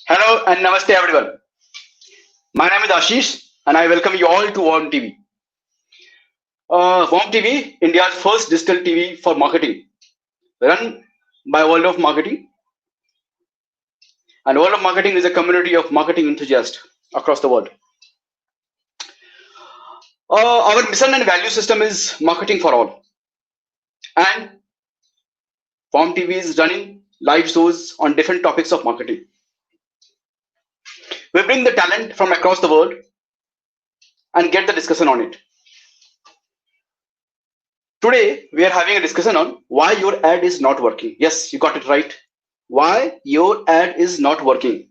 Hello and namaste everyone. My name is ASHISH and I welcome you all to WoMTv. WoMTv, India's first digital TV for marketing, run by World of Marketing. And World of Marketing is a community of marketing enthusiasts across the world. Our mission and value system is marketing for all. And WoMTv is running live shows on different topics of marketing. We bring the talent from across the world and get the discussion on it. Today, we are having a discussion on why your ad is not working. Yes, you got it right. Why your ad is not working.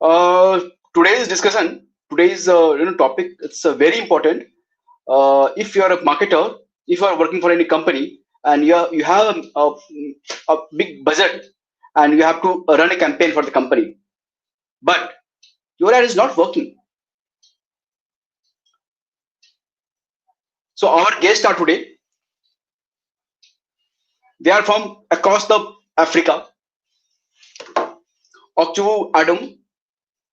Today's discussion, today's topic, it's very important. If you are a marketer, if you are working for any company and you have a big budget and you have to run a campaign for the company, but your ad is not working. So our guests are today. They are from across the Africa. OKECHUKWU ADUM,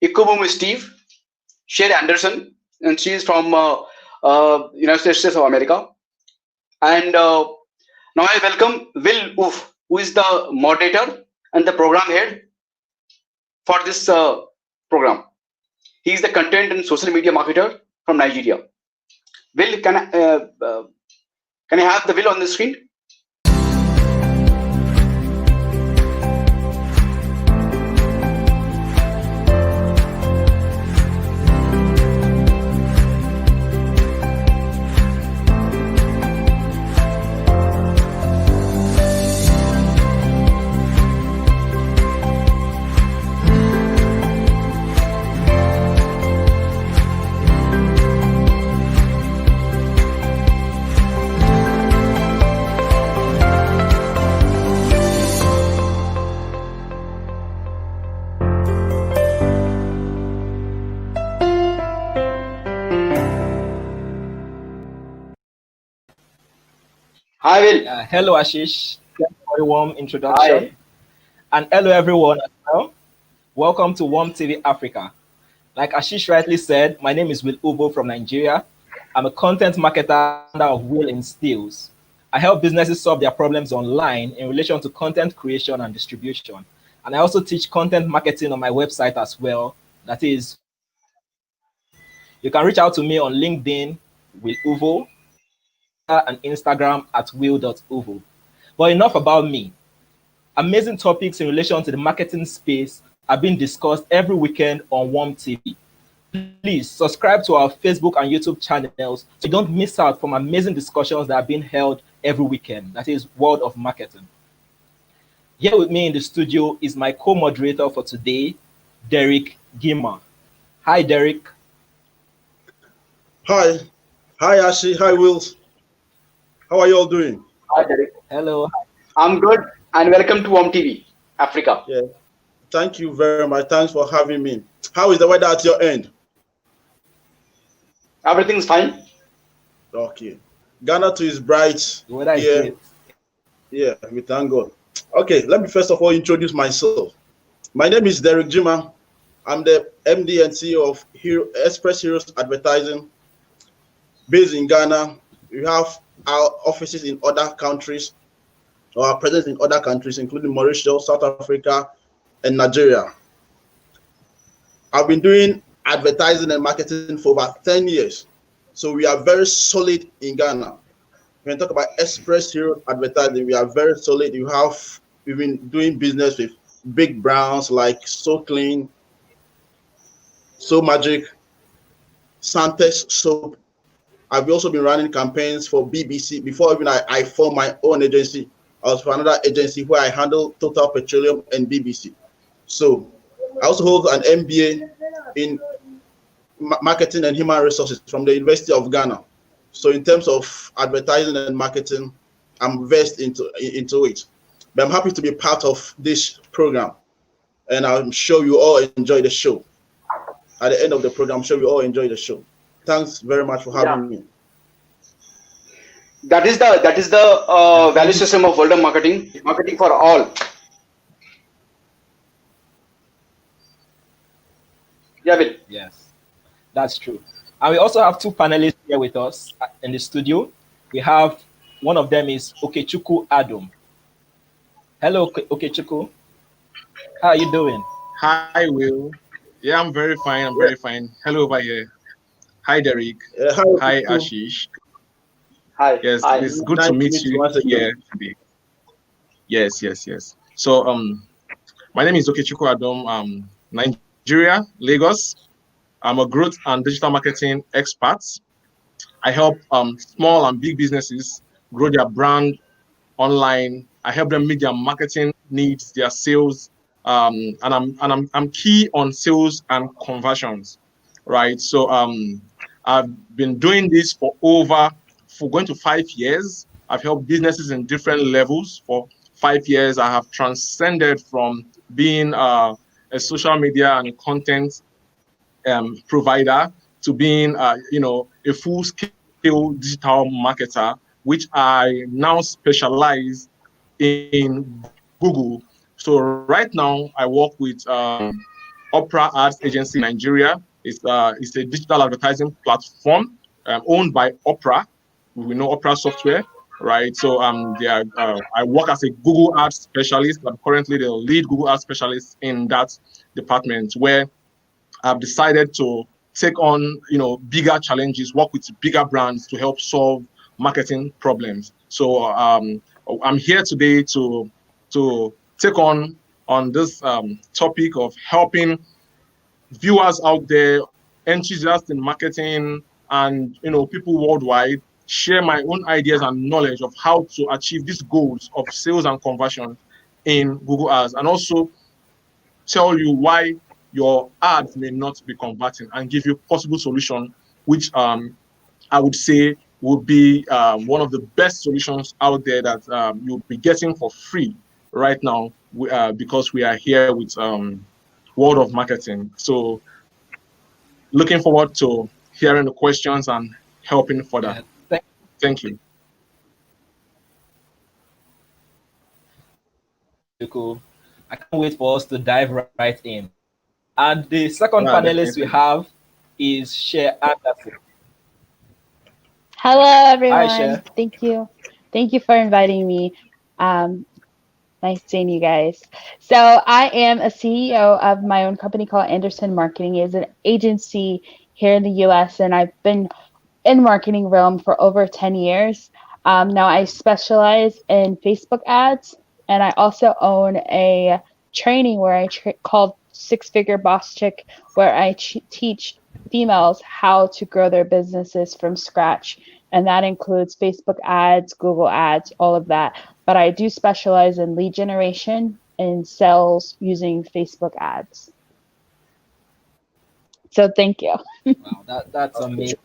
IKEOMUMU Steve, Sherry Anderson, and she is from United States of America. And now I welcome Will Oof, who is the moderator and the program head for this program. He is the content and social media marketer from Nigeria. Will, can I have the Will on the screen? Hi, Will. Hello, Ashish. Thank you for a warm introduction. Hi. And hello, everyone as well. Welcome to WoMTv Africa. Like Ashish rightly said, my name is Will Ubo from Nigeria. I'm a content marketer of Will in Steels. I help businesses solve their problems online in relation to content creation and distribution. And I also teach content marketing on my website as well. That is, you can reach out to me on LinkedIn, Will Uvo, and Instagram at will.uvo. But enough about me. Amazing topics in relation to the marketing space are being discussed every weekend on WoMTv. Please subscribe to our Facebook and YouTube channels so you don't miss out from amazing discussions that are being held every weekend. That is World of Marketing. Here with me in the studio is my co-moderator for today, DERECK GYIMAH. Hi, DERECK. Hi. Hi, Ashi. Hi, Wills. How are you all doing? Hi, DERECK. Hello. I'm good and welcome to WoMTv Africa. Yeah. Thank you very much. Thanks for having me. How is the weather at your end? Everything's fine. Okay. Ghana too is bright. The weather is great. Yeah, we thank God. Okay, let me first of all introduce myself. My name is DERECK GYIMAH. I'm the MD and CEO of Express Heroes Advertising, based in Ghana. We have our offices in other countries, or our presence in other countries, including Mauritius, South Africa, and Nigeria. I've been doing advertising and marketing for about 10 years. So we are very solid in Ghana. When we talk about Express Heroes Advertising, we are very solid. We've been doing business with big brands like So Clean, So Magic, Santex Soap. I've also been running campaigns for BBC. Before even I formed my own agency, I was for another agency where I handle Total Petroleum and BBC. So I also hold an MBA in marketing and human resources from the University of Ghana. So in terms of advertising and marketing, I'm versed into it. But I'm happy to be part of this program, and I'm sure you all enjoy the show. At the end of the program, I'm sure you all enjoy the show. Thanks very much for having me. That is the value system of World of Marketing, marketing for all. Yeah, Will. Yes, that's true. And we also have two panelists here with us in the studio. We have one of them is OKECHUKWU ADUM. Hello, OKECHUKWU. How are you doing? Hi, Will. Yeah, I'm very fine. I'm Yeah. very fine. Hello over here. Hi, Derek. Hi, Hi, Okichukwu. Ashish. Hi. Yes, Hi. it's good Nice to to meet meet you you once again. here today. Yes. So, my name is OKECHUKWU Adom. Nigeria, Lagos. I'm a growth and digital marketing expert. I help small and big businesses grow their brand online. I help them meet their marketing needs, their sales, and I'm key on sales and conversions, right? So I've been doing this for going to 5 years. I've helped businesses in different levels for 5 years. I have transcended from being a social media and content provider to being a full scale digital marketer, which I now specialize in Google. So right now I work with Opera Ads Agency in Nigeria. It's a digital advertising platform owned by Opera. We know Opera software, right? So I work as a Google Ads specialist. I'm currently the lead Google Ads specialist in that department, where I've decided to take on, bigger challenges, work with bigger brands to help solve marketing problems. So I'm here today to take on this topic of helping viewers out there, enthusiasts in marketing, and people worldwide share my own ideas and knowledge of how to achieve these goals of sales and conversion in Google Ads, and also tell you why your ads may not be converting and give you possible solution, which I would say would be one of the best solutions out there that you'll be getting for free right now, because we are here with World of Marketing. So looking forward to hearing the questions and helping further. Yeah, Thank you. Cool. I can't wait for us to dive right in. And the second panelist we Definitely. have is Cher Anderson. Hello, Hi, everyone. Cher. Thank you. Thank you for inviting me. Nice seeing you guys. So I am a CEO of my own company called Anderson Marketing. It's an agency here in the U.S., and I've been in marketing realm for over 10 years. Now I specialize in Facebook ads, and I also own a training where I called Six Figure Boss Chick, where I teach females how to grow their businesses from scratch. And that includes Facebook ads, Google ads, all of that. But I do specialize in lead generation and sales using Facebook ads. So thank you. Wow, that's amazing.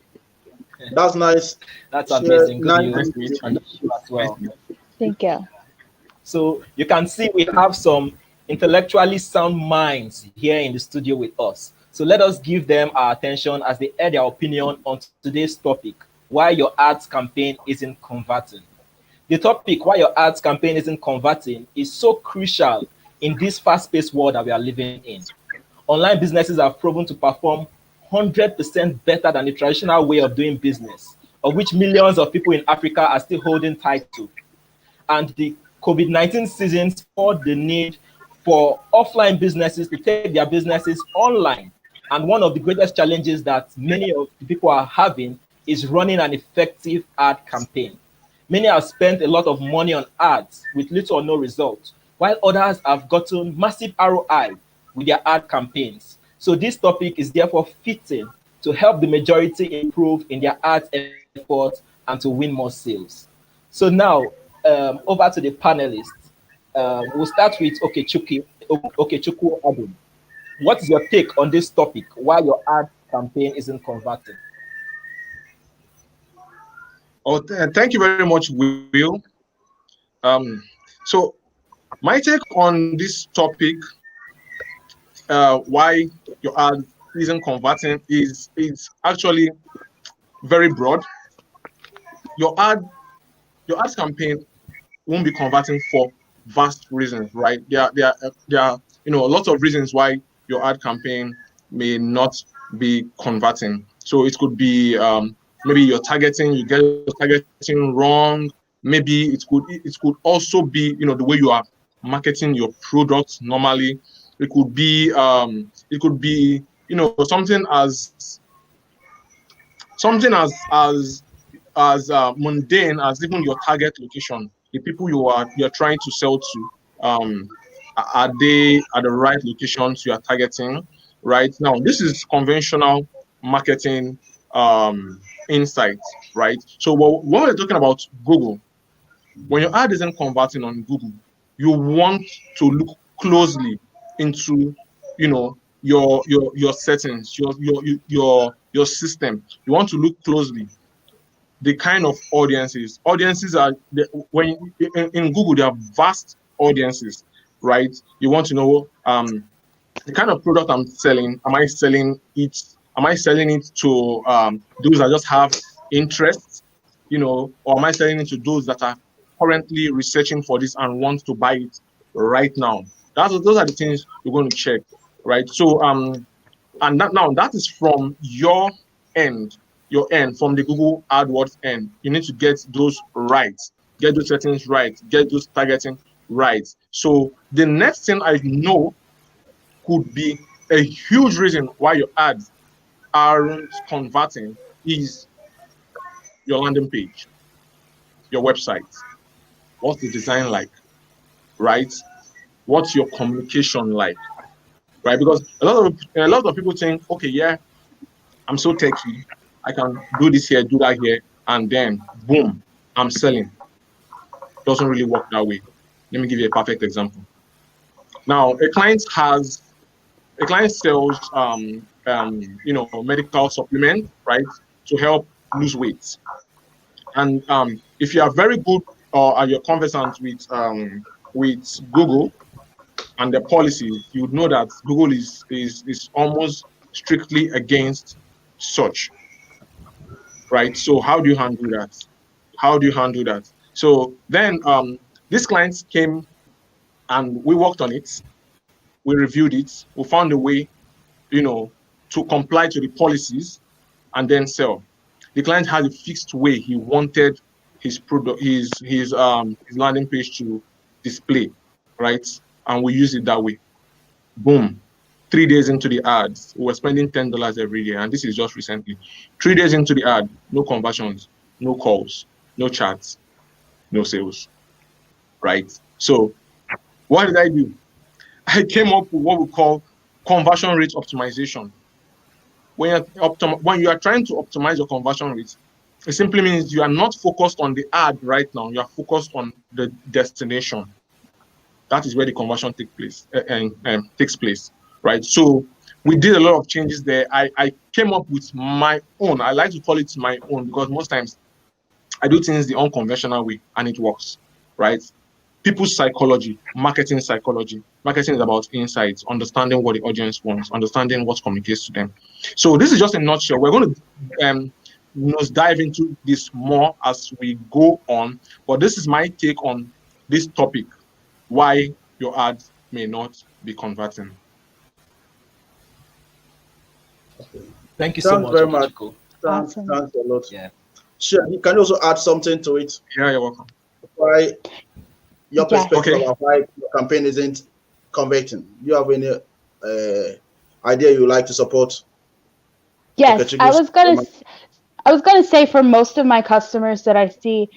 That's nice. That's Sure, amazing. Good nice news to meet you. on the show as well. Thank you. So you can see we have some intellectually sound minds here in the studio with us. So let us give them our attention as they add their opinion on today's topic, why your ads campaign isn't converting. The topic, why your ads campaign isn't converting, is so crucial in this fast-paced world that we are living in. Online businesses have proven to perform 100% better than the traditional way of doing business, of which millions of people in Africa are still holding tight to. And the COVID-19 season spurred the need for offline businesses to take their businesses online. And one of the greatest challenges that many of the people are having is running an effective ad campaign. Many have spent a lot of money on ads with little or no result, while others have gotten massive ROI with their ad campaigns. So this topic is therefore fitting to help the majority improve in their ads efforts and to win more sales. So now, over to the panelists. We'll start with OKECHUKWU Adum. What is your take on this topic? Why your ad campaign isn't converting? Oh, thank you very much, Will. So my take on this topic, why your ad isn't converting, is actually very broad. Your ads campaign won't be converting for vast reasons, right? There are a lot of reasons why your ad campaign may not be converting. So it could be maybe you're targeting, you get your targeting wrong. Maybe it could also be, you know, the way you are marketing your product normally. It could be you know, something as mundane as even your target location. The people you're trying to sell to, are they at the right locations you are targeting? Right now, this is conventional marketing insights, right? So when we're talking about Google, when your ad isn't converting on Google, you want to look closely into, you know, your settings, your system. You want to look closely the kind of audiences. Audiences are when in Google there are vast audiences, right? You want to know the kind of product I'm selling. Am I selling it? Am I selling it to those that just have interest, you know, or am I selling it to those that are currently researching for this and want to buy it right now? Those are the things you're going to check, right? So and that is from your end, from the Google AdWords end. You need to get those right, get those settings right, get those targeting right. So the next thing I know could be a huge reason why your ads aren't converting is your landing page, your website. What's the design like, right? What's your communication like, right? Because a lot of people think, okay, yeah, I'm so techy, I can do this here, do that here, and then boom, I'm selling. Doesn't really work that way. Let me give you a perfect example. Now, a client sells you know, medical supplement, right, to help lose weight. And if you are very good or are you conversant with Google and the policies, you would know that Google is almost strictly against such, right? So how do you handle that? How do you handle that? So then these clients came and we worked on it. We reviewed it. We found a way, you know, to comply to the policies and then sell. The client had a fixed way he wanted his product, his landing page to display, right? And we use it that way. Boom. 3 days into the ads, we were spending $10 every day, and this is just recently. 3 days into the ad, no conversions, no calls, no chats, no sales, right? So what did I do? I came up with what we call conversion rate optimization. When you are trying to optimize your conversion rate, it simply means you are not focused on the ad right now. You are focused on the destination. That is where the conversion takes place, right? So we did a lot of changes there. I came up with my own. I like to call it my own because most times I do things the unconventional way and it works, right? People's psychology, marketing psychology. Marketing is about insights, understanding what the audience wants, understanding what communicates to them. So this is just a nutshell. We're going to dive into this more as we go on, but this is my take on this topic, why your ads may not be converting. Thank you so Thanks much, very much. OKECHUKWU. Thanks a lot. Yeah. Sure, you can also add something to it. Yeah, you're welcome. Why your perspective Okay. of why your campaign isn't converting? Do you have any idea you like to support? Yes, OKECHUKWU? I was gonna say for most of my customers that I see,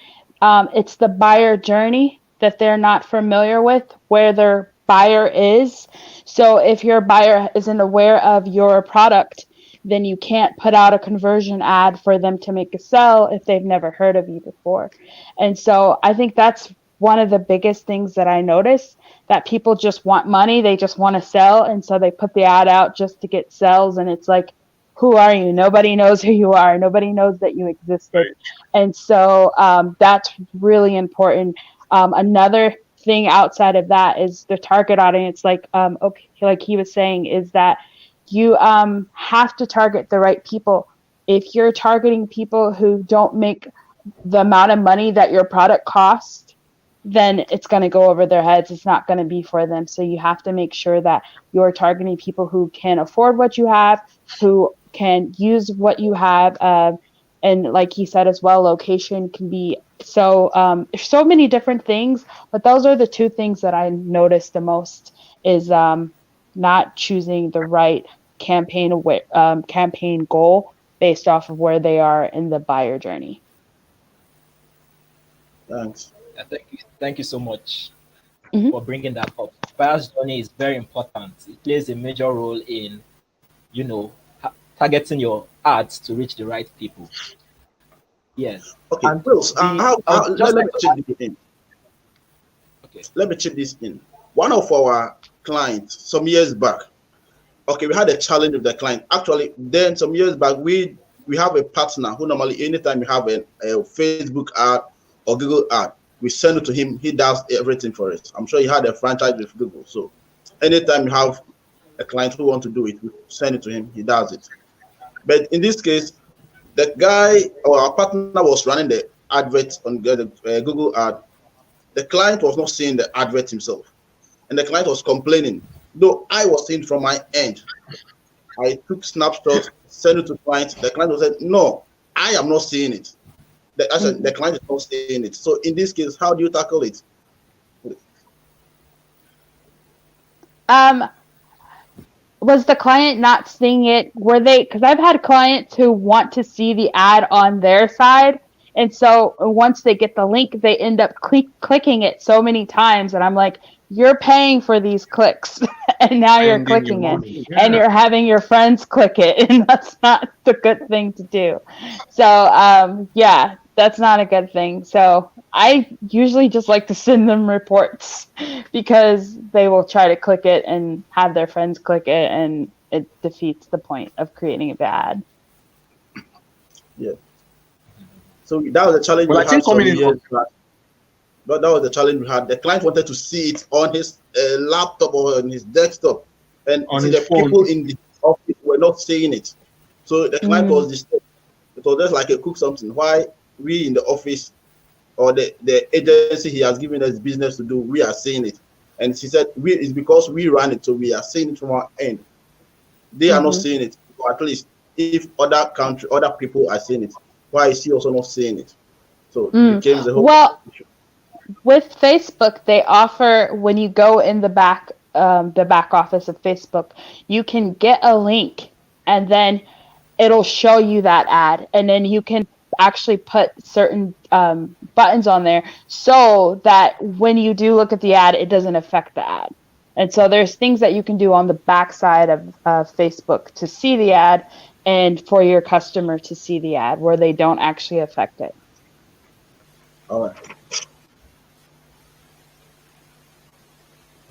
it's the buyer journey that they're not familiar with, where their buyer is. So if your buyer isn't aware of your product, then you can't put out a conversion ad for them to make a sell if they've never heard of you before. And so I think that's one of the biggest things that I notice, that people just want money, they just want to sell, and so they put the ad out just to get sales, and it's like, who are you? Nobody knows who you are. Nobody knows that you existed. And so that's really important. Another thing outside of that is the target audience, like like he was saying, is that you have to target the right people. If you're targeting people who don't make the amount of money that your product costs, then it's going to go over their heads. It's not going to be for them. So you have to make sure that you're targeting people who can afford what you have, who can use what you have. And like he said as well, location can be so many different things, but those are the two things that I noticed the most is not choosing the right campaign goal based off of where they are in the buyer journey. Thanks. Thank you so much for bringing that up. Buyer's journey is very important. It plays a major role in, you know, targeting your ads to reach the right people. Yes. Okay. And let me chip this in. Okay. Let me chip this in. One of our clients some years back. Okay, we had a challenge with the client. Actually, then some years back, we have a partner who normally anytime you have a Facebook ad or Google ad, we send it to him. He does everything for us. I'm sure he had a franchise with Google. So anytime you have a client who wants to do it, we send it to him. He does it. But in this case, the guy or our partner was running the advert on the Google ad. The client was not seeing the advert himself. And the client was complaining. Though I was seeing from my end. I took snapshots, sent it to the client. The client said, no, I am not seeing it. The client is not seeing it. So in this case, how do you tackle it? Was the client not seeing it? Because I've had clients who want to see the ad on their side. And so once they get the link, they end up clicking it so many times. And I'm like, you're paying for these clicks and now you're clicking it and you're having your friends click it. And that's not the good thing to do. So, yeah, that's not a good thing. So I usually just like to send them reports because they will try to click it and have their friends click it. And it defeats the point of creating a bad. Yeah. So that was the challenge we had some years back. But that was the challenge we had. The client wanted to see it on his laptop or on his desktop, and the people in the office were not seeing it. So the client was disturbed. It was just like a cook something. Why we in the office or the agency he has given us business to do, we are seeing it. And she said, it's because we ran it, so we are seeing it from our end. They are not seeing it. Or at least if other people are seeing it, why is he also not seeing it? So it became the whole issue. With Facebook, they offer when you go in the back office of Facebook, you can get a link and then it'll show you that ad, and then you can actually put certain buttons on there so that when you do look at the ad, it doesn't affect the ad. And so there's things that you can do on the back side of Facebook to see the ad and for your customer to see the ad where they don't actually affect it. All right.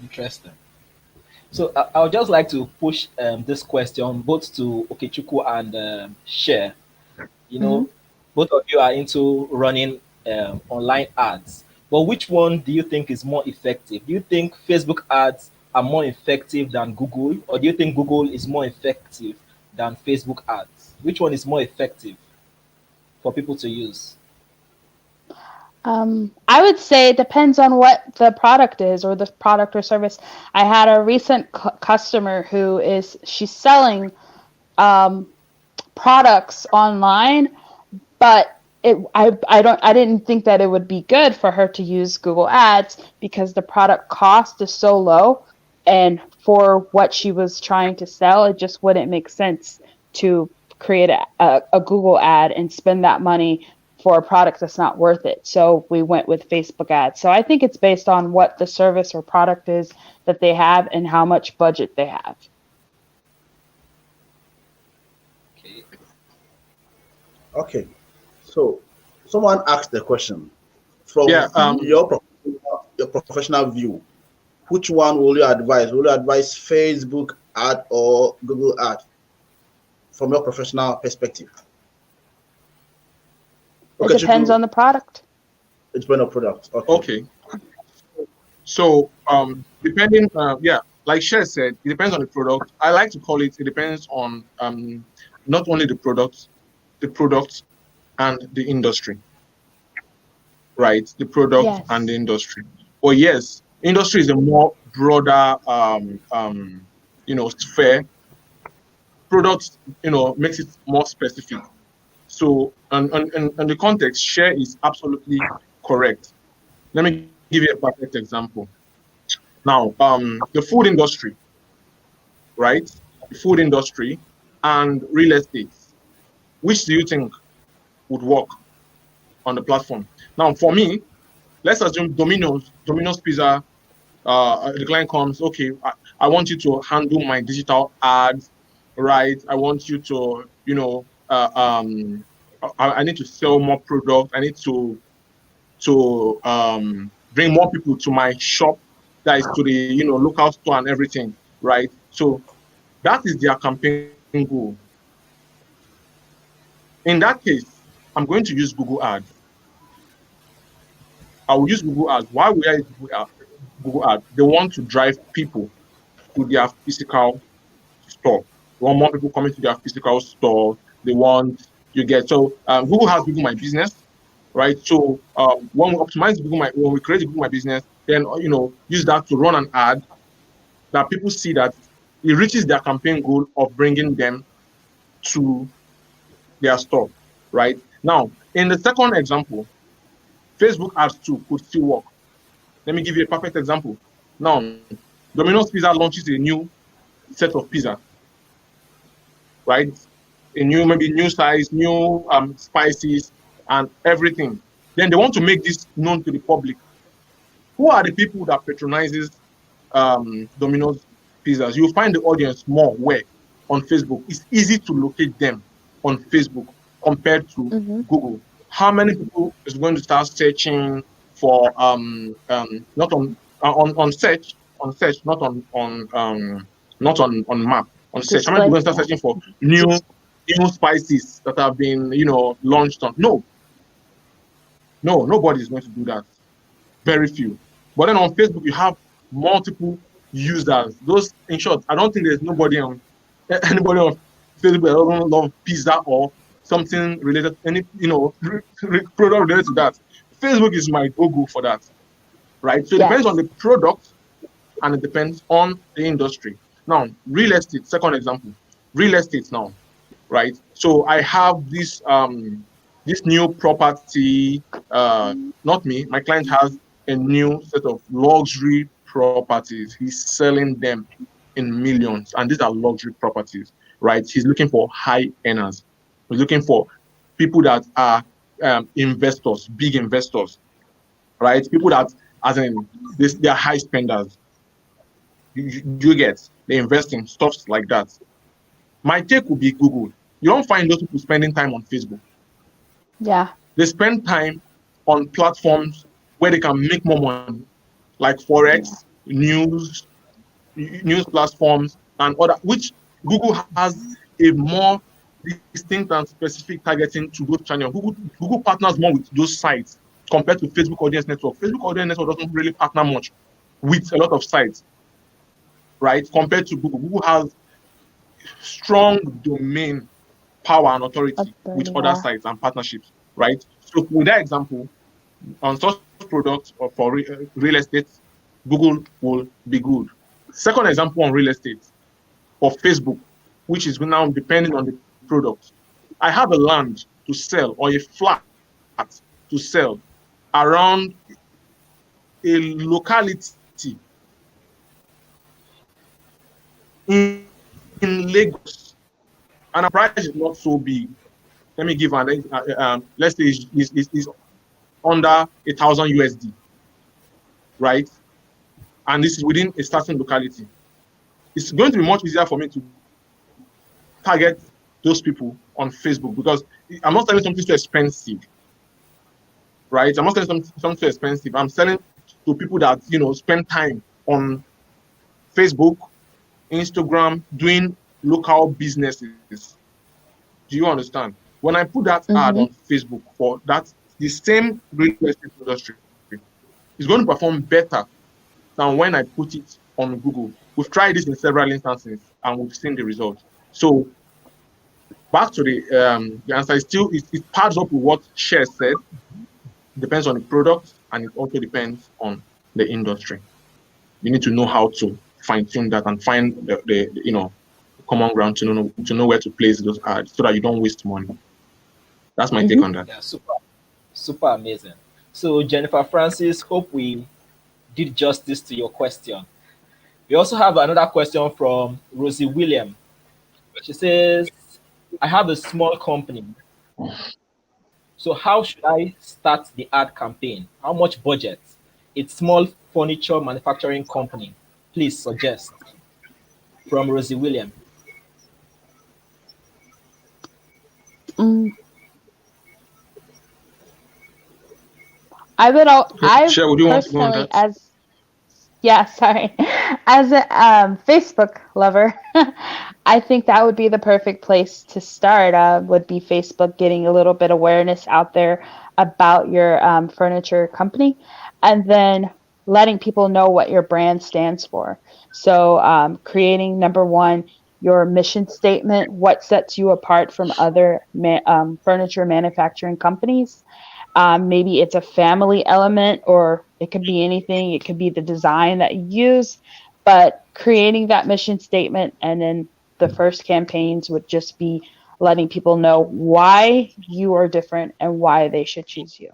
Interesting. So I would just like to push this question both to OKECHUKWU and Share. You know, both of you are into running online ads, but which one do you think is more effective? Do you think Facebook ads are more effective than Google, or do you think Google is more effective than Facebook ads? Which one is more effective for people to use? I would say it depends on what the product is or the product or service. I had a recent customer she's selling products online, but I didn't think that it would be good for her to use Google Ads because the product cost is so low, and for what she was trying to sell, it just wouldn't make sense to create a Google ad and spend that money for a product that's not worth it. So we went with Facebook ads. So I think it's based on what the service or product is that they have and how much budget they have. Okay. So someone asked the question from your professional view. Which one will you advise? Will you advise Facebook ad or Google ad from your professional perspective? It depends on the product. It depends on product. Okay. So depending, like Cher said, it depends on the product. I like to call it depends on not only the product and the industry. right? The product and the industry. But yes, industry is a more broader, sphere. Products, makes it more specific. So, and the context, share is absolutely correct. Let me give you a perfect example. Now, the food industry, right? The food industry and real estate. Which do you think would work on the platform? Now, for me, let's assume Domino's Pizza. The client comes, okay, I want you to handle my digital ads, right? I want you to, I need to sell more product. I need to bring more people to my shop, that is to the local store and everything, right? So that is their campaign goal. In that case, I'm going to use Google Ads. I will use Google Ads. Why would I use Google Ads? They want to drive people to their physical store. They want more people coming to their physical store. They want so Google has Google My Business, right? So when we optimize when we create Google My Business, then use that to run an ad that people see that it reaches their campaign goal of bringing them to their store, right? Now, in the second example, Facebook ads too could still work. Let me give you a perfect example. Now, Domino's Pizza launches a new set of pizza, right? Maybe new size, new spices and everything. Then they want to make this known to the public. Who are the people that patronizes Domino's Pizzas? You'll find the audience more where? On Facebook. It's easy to locate them on Facebook compared to Google. How many people is going to start searching for not on search, not on map, on search? How many people going to start searching for new spices that have been launched on? No, nobody is going to do that. Very few. But then on Facebook, you have multiple users. Those, in short, I don't think there's anybody on Facebook that doesn't love pizza or something related, any product related to that. Facebook is my go-go for that, right? So it depends on the product and it depends on the industry. Now, real estate, second example, real estate now, right? So I have this new property, not me, my client has a new set of luxury properties. He's selling them in millions, and these are luxury properties, right? He's looking for high earners. He's looking for people that are investors, big investors, right? People that, as in, they are high spenders. You get, they invest in stuff like that. My take would be Google. You don't find those people spending time on Facebook. Yeah. They spend time on platforms where they can make more money, like Forex, news platforms, and other, which Google has a more distinct and specific targeting to those channels. Google partners more with those sites compared to Facebook Audience Network. Facebook Audience Network doesn't really partner much with a lot of sites, right? Compared to Google. Google has strong domain power and authority with other sites and partnerships, right? So with that example, on such products or for real estate, Google will be good. Second example on real estate for Facebook, which is now depending on the product. I have a land to sell or a flat to sell around a locality in Lagos, and the price is not so big. Let me give let's say it's under 1,000 USD, right? And this is within a certain locality. It's going to be much easier for me to target those people on Facebook because I'm not selling something too expensive, right? I'm not selling something too expensive. I'm selling to people that spend time on Facebook, Instagram, doing local businesses. Do you understand? When I put that ad on Facebook for that, the same real estate industry is going to perform better than when I put it on Google. We've tried this in several instances and we've seen the results. So back to the answer is still, it pads up with what Cher said. depends on the product, and it also depends on the industry. You need to know how to fine-tune that and find the common ground to know where to place those ads so that you don't waste money. That's my take on that. Yeah, super amazing. So Jennifer Francis, hope we did justice to your question. We also have another question from Rosie William. She says, I have a small company. So how should I start the ad campaign? How much budget? It's small furniture manufacturing company. Please suggest. From Rosie William. I would Share, would you want to go on personally, that? as a Facebook lover, I think that would be the perfect place to start. Would be Facebook, getting a little bit awareness out there about your furniture company, and then letting people know what your brand stands for. So creating, number one, your mission statement, what sets you apart from other furniture manufacturing companies. Maybe it's a family element, or it could be anything. It could be the design that you use, but creating that mission statement, and then the first campaigns would just be letting people know why you are different and why they should choose you.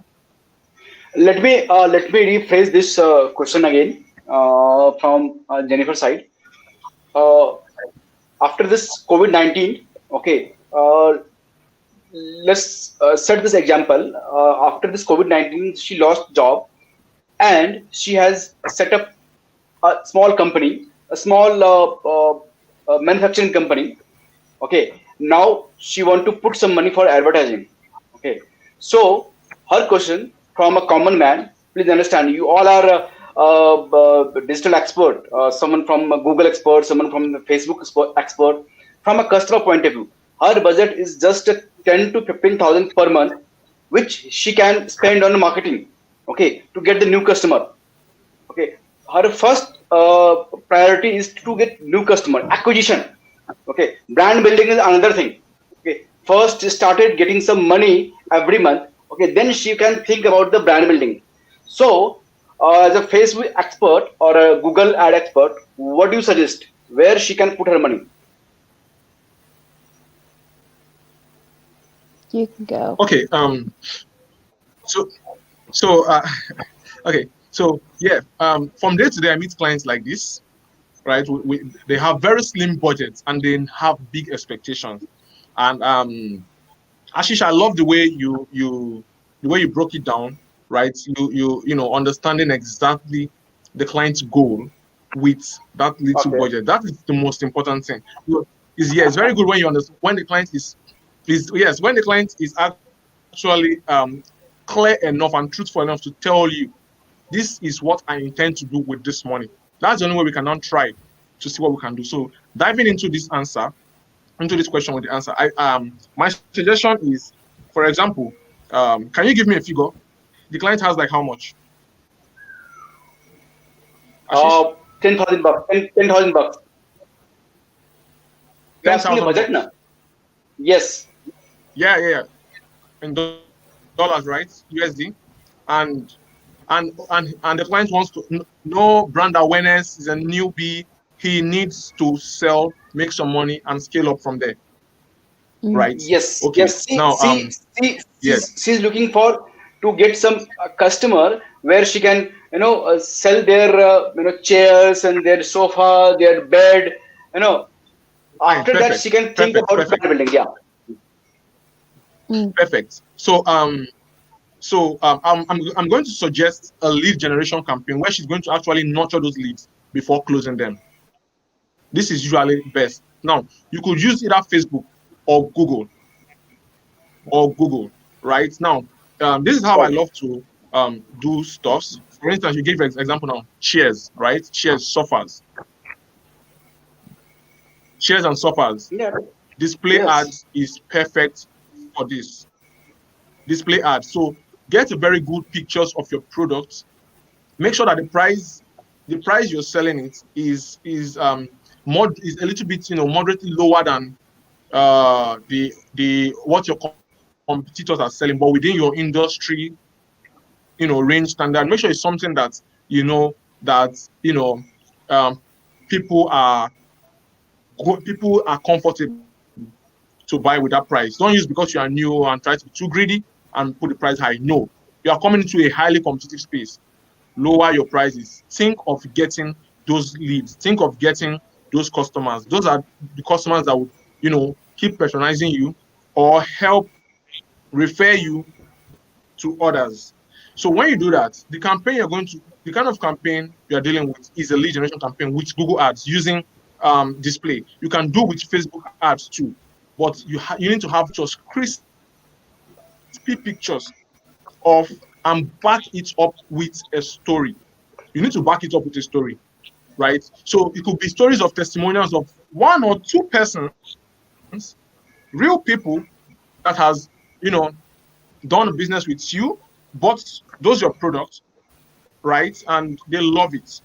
Let me rephrase this question again from Jennifer's side. After this COVID-19, okay, let's set this example. After this COVID-19, she lost job, and she has set up a small company, a small manufacturing company. Okay, now she want to put some money for advertising. Okay, so her question from a common man, please understand, you all are digital expert, someone from Google expert, someone from the Facebook expert. From a customer point of view, her budget is just 10 to 15,000 per month, which she can spend on marketing, okay, to get the new customer. Okay, her first priority is to get new customer acquisition. Okay, brand building is another thing. Okay, first she started getting some money every month. Okay, then she can think about the brand building. So, as a Facebook expert or a Google ad expert, what do you suggest? Where she can put her money? You can go. Okay. Okay. So yeah. From day to day, I meet clients like this, right? They have very slim budgets and they have big expectations. And Ashish, I love the way you broke it down, right? You understanding exactly the client's goal with that little budget. That is the most important thing. It's very good when you understand when the client is when the client is actually clear enough and truthful enough to tell you, this is what I intend to do with this money. That's the only way we can now try to see what we can do. So diving into this question with the answer, my suggestion is, for example, can you give me a figure? The client has like how much? 10,000 bucks. 10,000 bucks. 10,000 budget now. Yes. Yeah. In dollars, right? USD, and the client wants to know brand awareness. Is a newbie. He needs to sell, make some money, and scale up from there. Right? Yes. Okay. Yes. Now, she's looking for to get some customer where she can sell their chairs and their sofa, their bed. After that she can think about brand building. Yeah. Perfect. So I'm going to suggest a lead generation campaign where she's going to actually nurture those leads before closing them. This is usually best. Now, you could use either Facebook or Google. Right? Now, this is how I love to do stuffs. For instance, you gave an example now, chairs, right? Chairs, sofas. Chairs and sofas. Yeah. Display ads is perfect for this. Display ads. So get very good pictures of your products. Make sure that the price you're selling it is a little bit moderately lower than the what your competitors are selling, but within your industry range standard. Make sure it's something that people are comfortable to buy with that price. Don't use because you are new and try to be too greedy and put the price high. No, you are coming into a highly competitive space. Lower your prices. Think of getting those leads. Think of getting those customers. Those are the customers that would, keep patronizing you or help refer you to others. So when you do that, the kind of campaign you are dealing with is a lead generation campaign with Google Ads using display. You can do with Facebook ads too, but you need to have just crispy pictures of and back it up with a story. You need to back it up with a story, right? So it could be stories of testimonials of 1 or 2 persons, real people that has, done business with you, bought those your products, right? And they love it.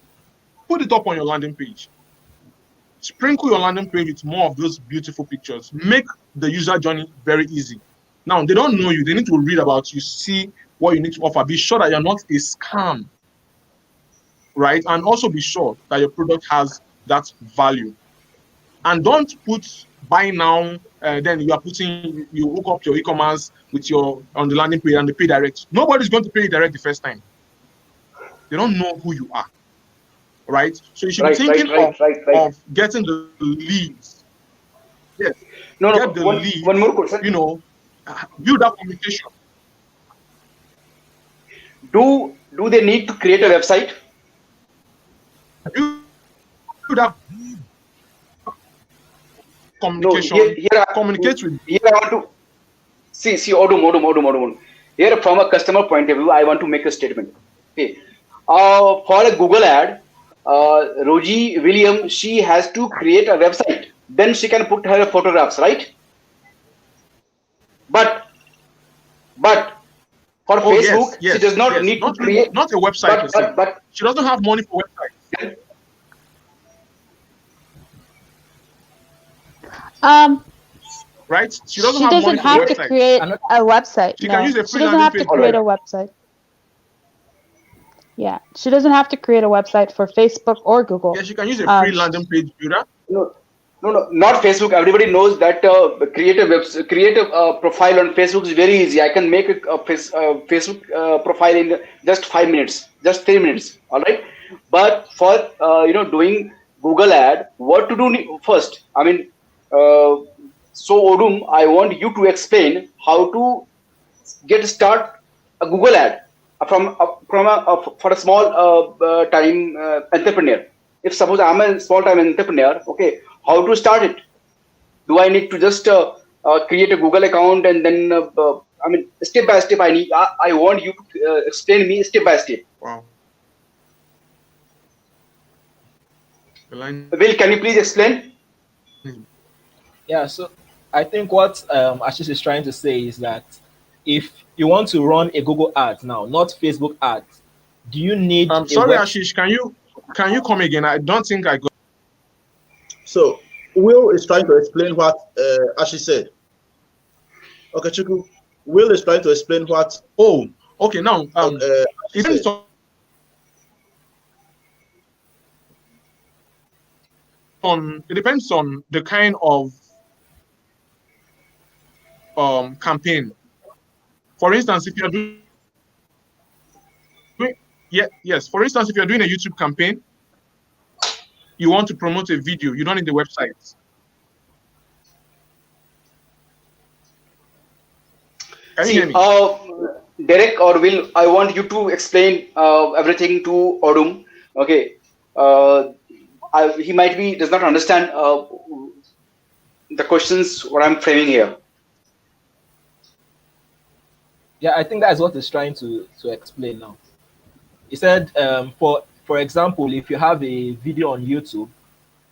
Put it up on your landing page. Sprinkle your landing page with more of those beautiful pictures. Make the user journey very easy. Now, they don't know you. They need to read about you, see what you need to offer. Be sure that you're not a scam, right? And also be sure that your product has that value. And don't put buy now, then you hook up your e-commerce with on the landing page and they pay direct. Nobody's going to pay you direct the first time. They don't know who you are, right? So you should be thinking of getting the leads. Yes. Get the leads. One more question. Build that communication. Do they need to create a website? Build that communication. Communicate with. Here I want to see Odum. Here, from a customer point of view, I want to make a statement. Okay, for a Google ad, Rosie William, she has to create a website. Then she can put her photographs, right? But for Facebook, she does not need to create not a website. But she doesn't have money for websites. Right? She doesn't have to create a website. She can use a she doesn't have to create a website. Yeah, she doesn't have to create a website for Facebook or Google. Yeah, she can use a free landing page builder. No, not Facebook. Everybody knows that create a profile on Facebook is very easy. I can make a Facebook profile in just 5 minutes, just 3 minutes. All right, but for doing Google ad, what to do first? I mean, so Odum, I want you to explain how to start a Google ad for a small time entrepreneur. If suppose I'm a small time entrepreneur, okay, how to start it? Do I need to just create a Google account and then step by step? I want you to explain me step by step. Wow. Will, can you please explain? Yeah, so I think what Ashish is trying to say is that if you want to run a Google ad now, not Facebook ads, do you need? Sorry, Ashish, can you come again? I don't think I got. So Will is trying to explain what Ashish said. OKECHUKWU, Will is trying to explain what. Oh, okay. Now, it depends on the kind of campaign. For instance, if you're doing for instance, if you're doing a YouTube campaign, you want to promote a video, you don't need the website. Can you hear me? Derek or Will, I want you to explain everything to Odum. Okay, he might does not understand the questions what I'm framing here. Yeah, I think that's what he's trying to explain now. He said, for example, if you have a video on YouTube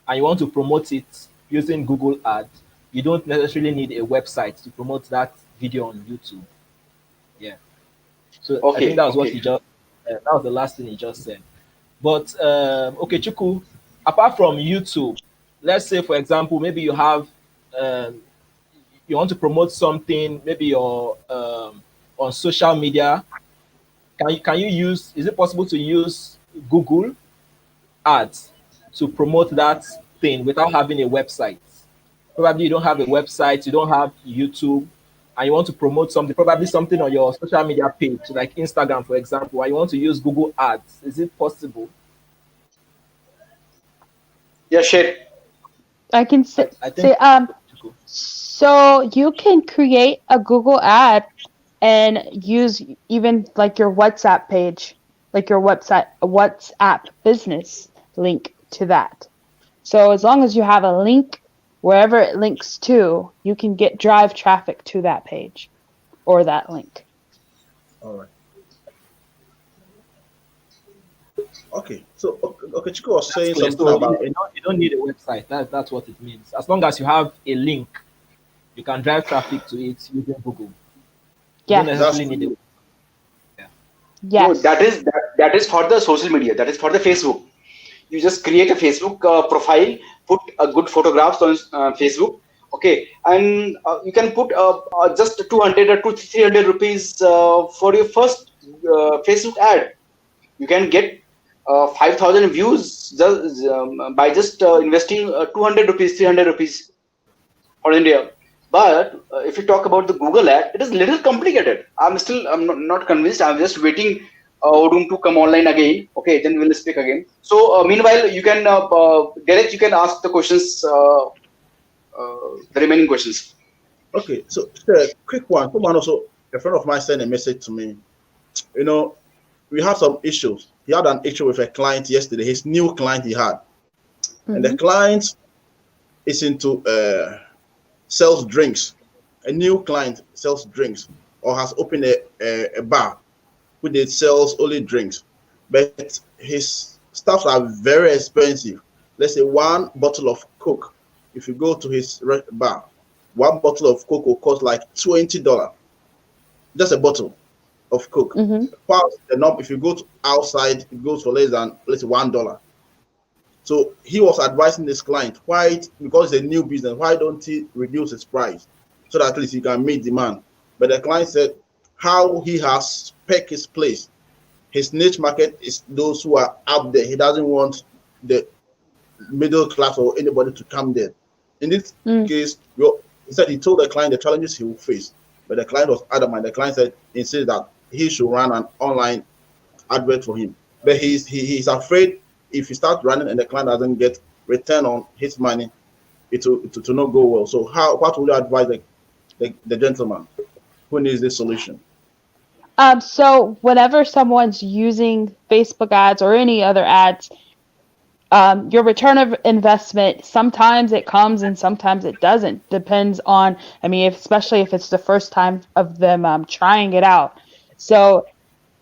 and you want to promote it using Google Ads, you don't necessarily need a website to promote that video on YouTube. Yeah. So I think that was what he just. That was the last thing he just said. But OKECHUKWU, apart from YouTube, let's say for example, maybe you have you want to promote something, maybe you're on social media, can you use? Is it possible to use Google Ads to promote that thing without having a website? Probably you don't have a website, you don't have YouTube, and you want to promote something, probably something on your social media page, like Instagram, for example, and you want to use Google Ads. Is it possible? Yeah, share. I can say, I think. so you can create a Google ad and use even like your WhatsApp page, like your WhatsApp business link to that. So as long as you have a link wherever it links to, you can drive traffic to that page or that link. All right. Okay. So Okechukwu was saying Clear. something So about you don't need a website. That's what it means. As long as you have a link, you can drive traffic to it using Google. You don't Yes. necessarily need it. No, Yes. that is for the social media. That is for the Facebook. You just create a Facebook profile, put good photographs on Facebook, okay, and you can put just 200 or 300 rupees for your first Facebook ad. You can get 5,000 views just, by just investing 200 rupees, 300 rupees for India. But if you talk about the Google ad, it is little complicated. I'm not convinced. I'm just waiting Odum to come online again. Okay, then we'll speak again. So meanwhile, you can Derek, you can ask the questions, the remaining questions. okay. So a quick one. Someone also, a friend of mine sent a message to me. You know, we had some issues. He had an issue with a client yesterday. His new client he had, and the client is into sells drinks. A new client sells drinks or has opened a bar which they sells only drinks, but his stuffs are very expensive. Let's say one bottle of Coke. If you go to his bar, one bottle of Coke will cost like $20. Just a bottle of Coke. If you go to outside, it goes for less than, let's say, $1. So he was advising this client, because it's a new business, why don't he reduce his price so that at least he can meet demand? But the client said how he has spec his place. His niche market is those who are up there. He doesn't want the middle class or anybody to come there. In this case, he said he told the client the challenges he will face, but the client was adamant. The client said instead that he should run an online advert for him, but he's afraid if he starts running and the client doesn't get return on his money, it will not go well. So what would you advise the gentleman who needs this solution? So whenever someone's using Facebook ads or any other ads, your return of investment, sometimes it comes and sometimes it doesn't. Depends on, especially if it's the first time of them trying it out. So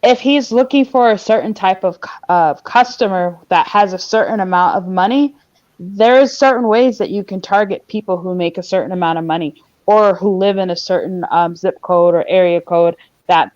if he's looking for a certain type of customer that has a certain amount of money, there's certain ways that you can target people who make a certain amount of money or who live in a certain zip code or area code that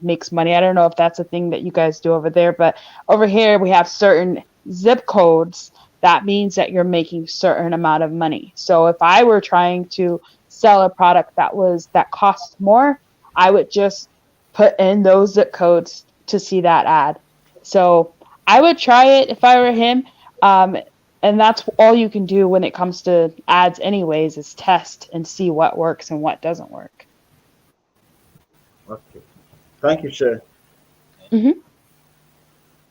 makes money. I don't know if that's a thing that you guys do over there, but over here we have certain zip codes. That means that you're making a certain amount of money. So if I were trying to sell a product that costs more, I would just put in those zip codes to see that ad. So I would try it if I were him. And that's all you can do when it comes to ads anyways, is test and see what works and what doesn't work. Okay. Thank you, Sher.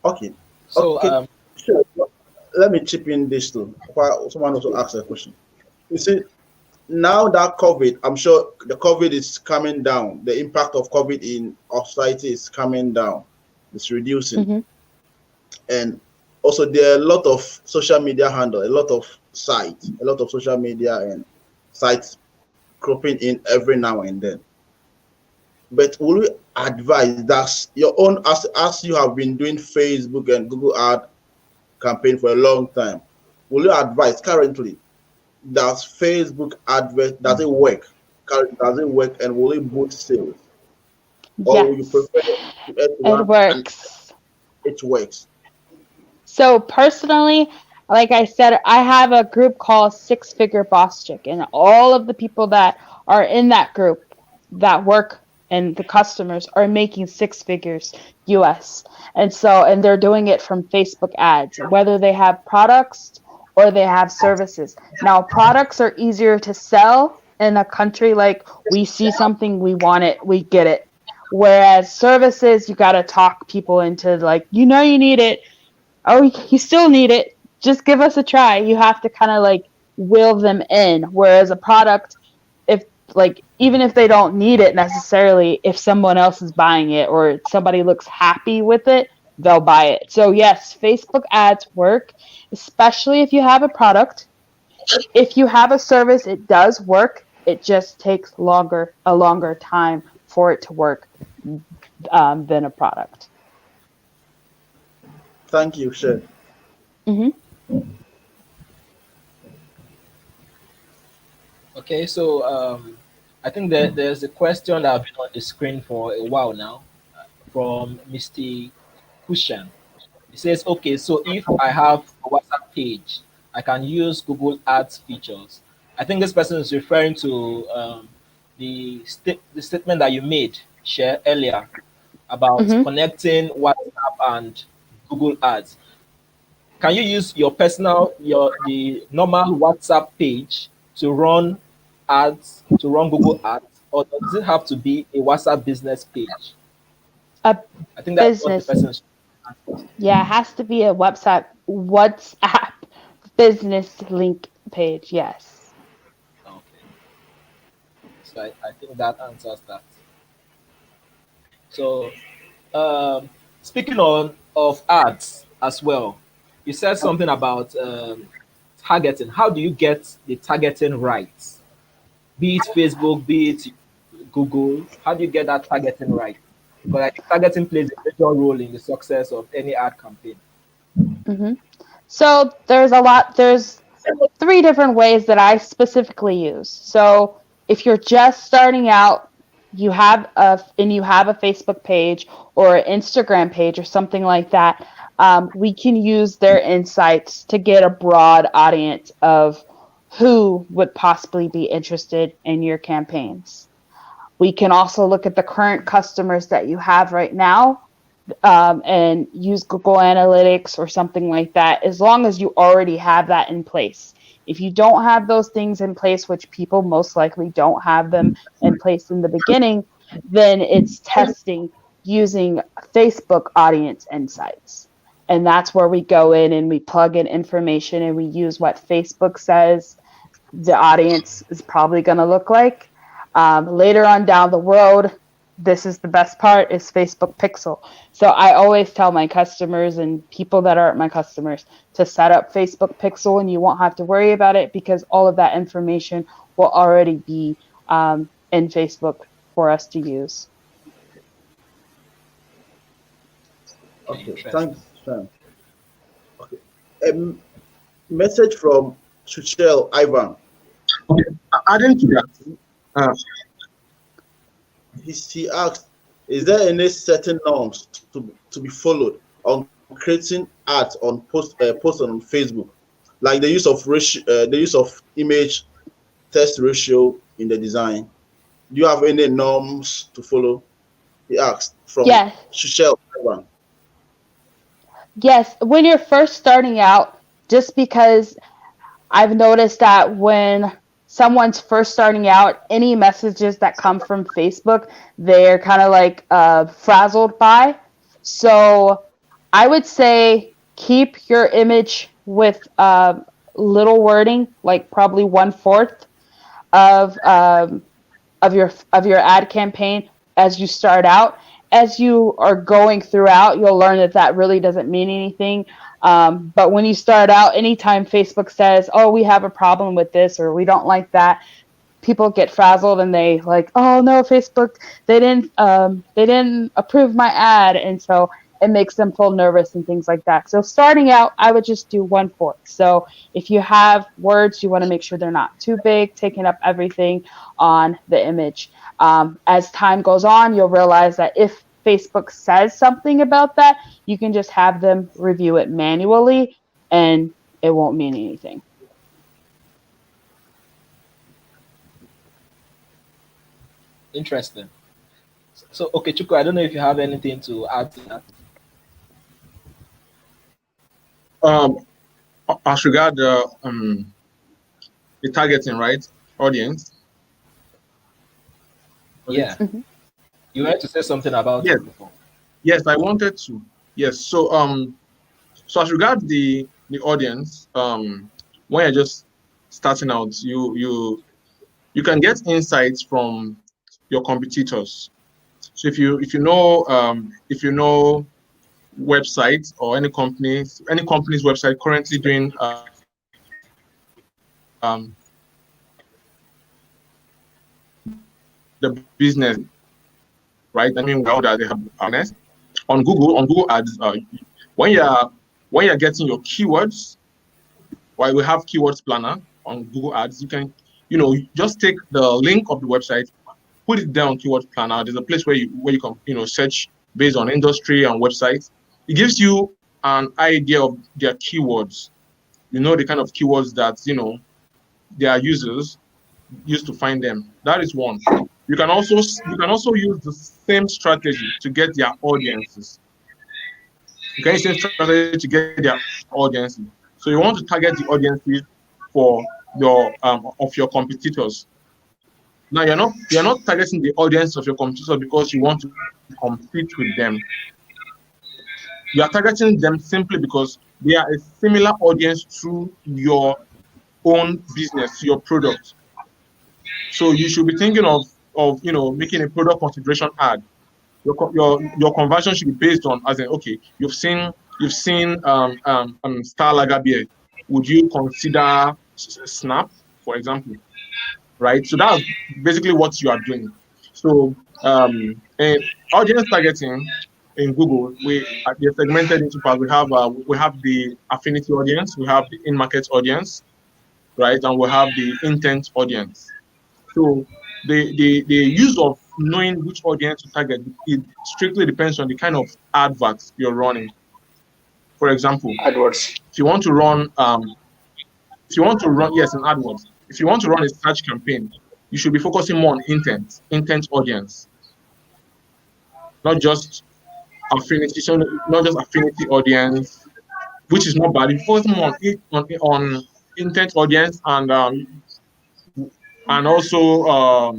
Okay. So Sure. Let me chip in this too. Someone also asked a question. You see, now that COVID, I'm sure the COVID is coming down. The impact of COVID in our society is coming down. It's reducing. And also there are a lot of social media handle, a lot of sites, a lot of social media and sites cropping in every now and then. But will you advise that your own, as you have been doing Facebook and Google ad campaign for a long time, will you advise currently, does Facebook advert, does it work? Does it work, and will it boost sales? Or will you prefer it works? It works. So personally, like I said, I have a group called Six Figure Boss Chick, and all of the people that are in that group that work and the customers are making 6 figures US. And they're doing it from Facebook ads, whether they have products or they have services. Now, products are easier to sell in a country like we see something, we want it, we get it. Whereas services, you got to talk people into like, you need it. Oh, you still need it. Just give us a try. You have to kind of like will them in. Whereas a product, if like even if they don't need it necessarily, if someone else is buying it or somebody looks happy with it, they'll buy it. So yes, Facebook ads work, especially if you have a product. If you have a service, it does work. It just takes a longer time for it to work than a product. Thank you, Shed. Mm-hmm. Okay, so I think that there's a question that I've been on the screen for a while now from Mr. Kushan. He says, okay, so if I have a WhatsApp page, I can use Google Ads features. I think this person is referring to the statement that you made, share earlier about Mm-hmm. connecting WhatsApp and Google Ads. Can you use your the normal WhatsApp page to run ads, to run Google Ads, or does it have to be a WhatsApp business page? A I think that's what the business. person is. Yeah, it has to be a WhatsApp business link page. Yes. Okay. So I think that answers that. So speaking of ads as well, you said something about targeting. How do you get the targeting right? Be it Facebook, be it Google. How do you get that targeting right? Because I think targeting plays a major role in the success of any ad campaign. Mm-hmm. So there's 3 different ways that I specifically use. So if you're just starting out, you have a Facebook page or an Instagram page or something like that, we can use their insights to get a broad audience of who would possibly be interested in your campaigns. We can also look at the current customers that you have right now, and use Google Analytics or something like that, as long as you already have that in place. If you don't have those things in place, which people most likely don't have them in place in the beginning, then it's testing using Facebook audience insights. And that's where we go in and we plug in information and we use what Facebook says the audience is probably going to look like. Later on down the road, this is the best part, is Facebook Pixel. So I always tell my customers and people that aren't my customers to set up Facebook Pixel, and you won't have to worry about it because all of that information will already be in Facebook for us to use. Okay, thanks, Sam. Okay. Message from Chuchel Ivan. Okay, adding to that, He asked, is there any certain norms to be followed on creating ads on post on Facebook, like the use of image text ratio in the design? Do you have any norms to follow? He asked from Yes. Chuchel Ivan. Yes, when you're first starting out, just because I've noticed that when someone's first starting out, any messages that come from Facebook, they're kind of like frazzled by. So I would say keep your image with little wording, like probably 1/4 of your ad campaign as you start out. As you are going throughout, you'll learn that really doesn't mean anything. But when you start out, anytime Facebook says, "Oh, we have a problem with this," or "We don't like that," people get frazzled and they like, "Oh no, Facebook, they didn't approve my ad," and so it makes them feel nervous and things like that. So starting out, I would just do 1/4. So if you have words, you want to make sure they're not too big, taking up everything on the image. As time goes on, you'll realize that if Facebook says something about that, you can just have them review it manually and it won't mean anything. Interesting. So, OKECHUKWU, I don't know if you have anything to add to that. As regard the targeting, right, audience. Yeah. You wanted to say something about Yes. it before. Yes, I wanted to. Yes. So so as regard the audience, when you're just starting out, you can get insights from your competitors. So if you know websites or any company's website currently doing the business, right? I mean, well, that they have awareness on Google Ads. When you're getting your keywords, while we have keywords planner on Google Ads, you can just take the link of the website, put it down keywords planner. There's a place where you can search based on industry and websites. It gives you an idea of their keywords. You know the kind of keywords that their users use to find them. That is one. You can also use the same strategy to get their audiences. You can use the same strategy to get their audiences. So you want to target the audiences for your of your competitors. Now you're not targeting the audience of your competitors because you want to compete with them. You are targeting them simply because they are a similar audience to your own business, your product. So you should be thinking of making a product consideration ad. Your conversion should be based on, as in, okay, you've seen Star Lager beer. Would you consider Snap, for example? Right. So that's basically what you are doing. So in audience targeting in Google, they're segmented into parts. We have the affinity audience, we have the in-market audience, right, and we have the intent audience. So the use of knowing which audience to target, it strictly depends on the kind of adverts you're running. For example, AdWords. if you want to run yes, in AdWords, if you want to run a search campaign, you should be focusing more on intent audience, not just affinity. So not just affinity audience, which is not bad. You focus more on intent audience and also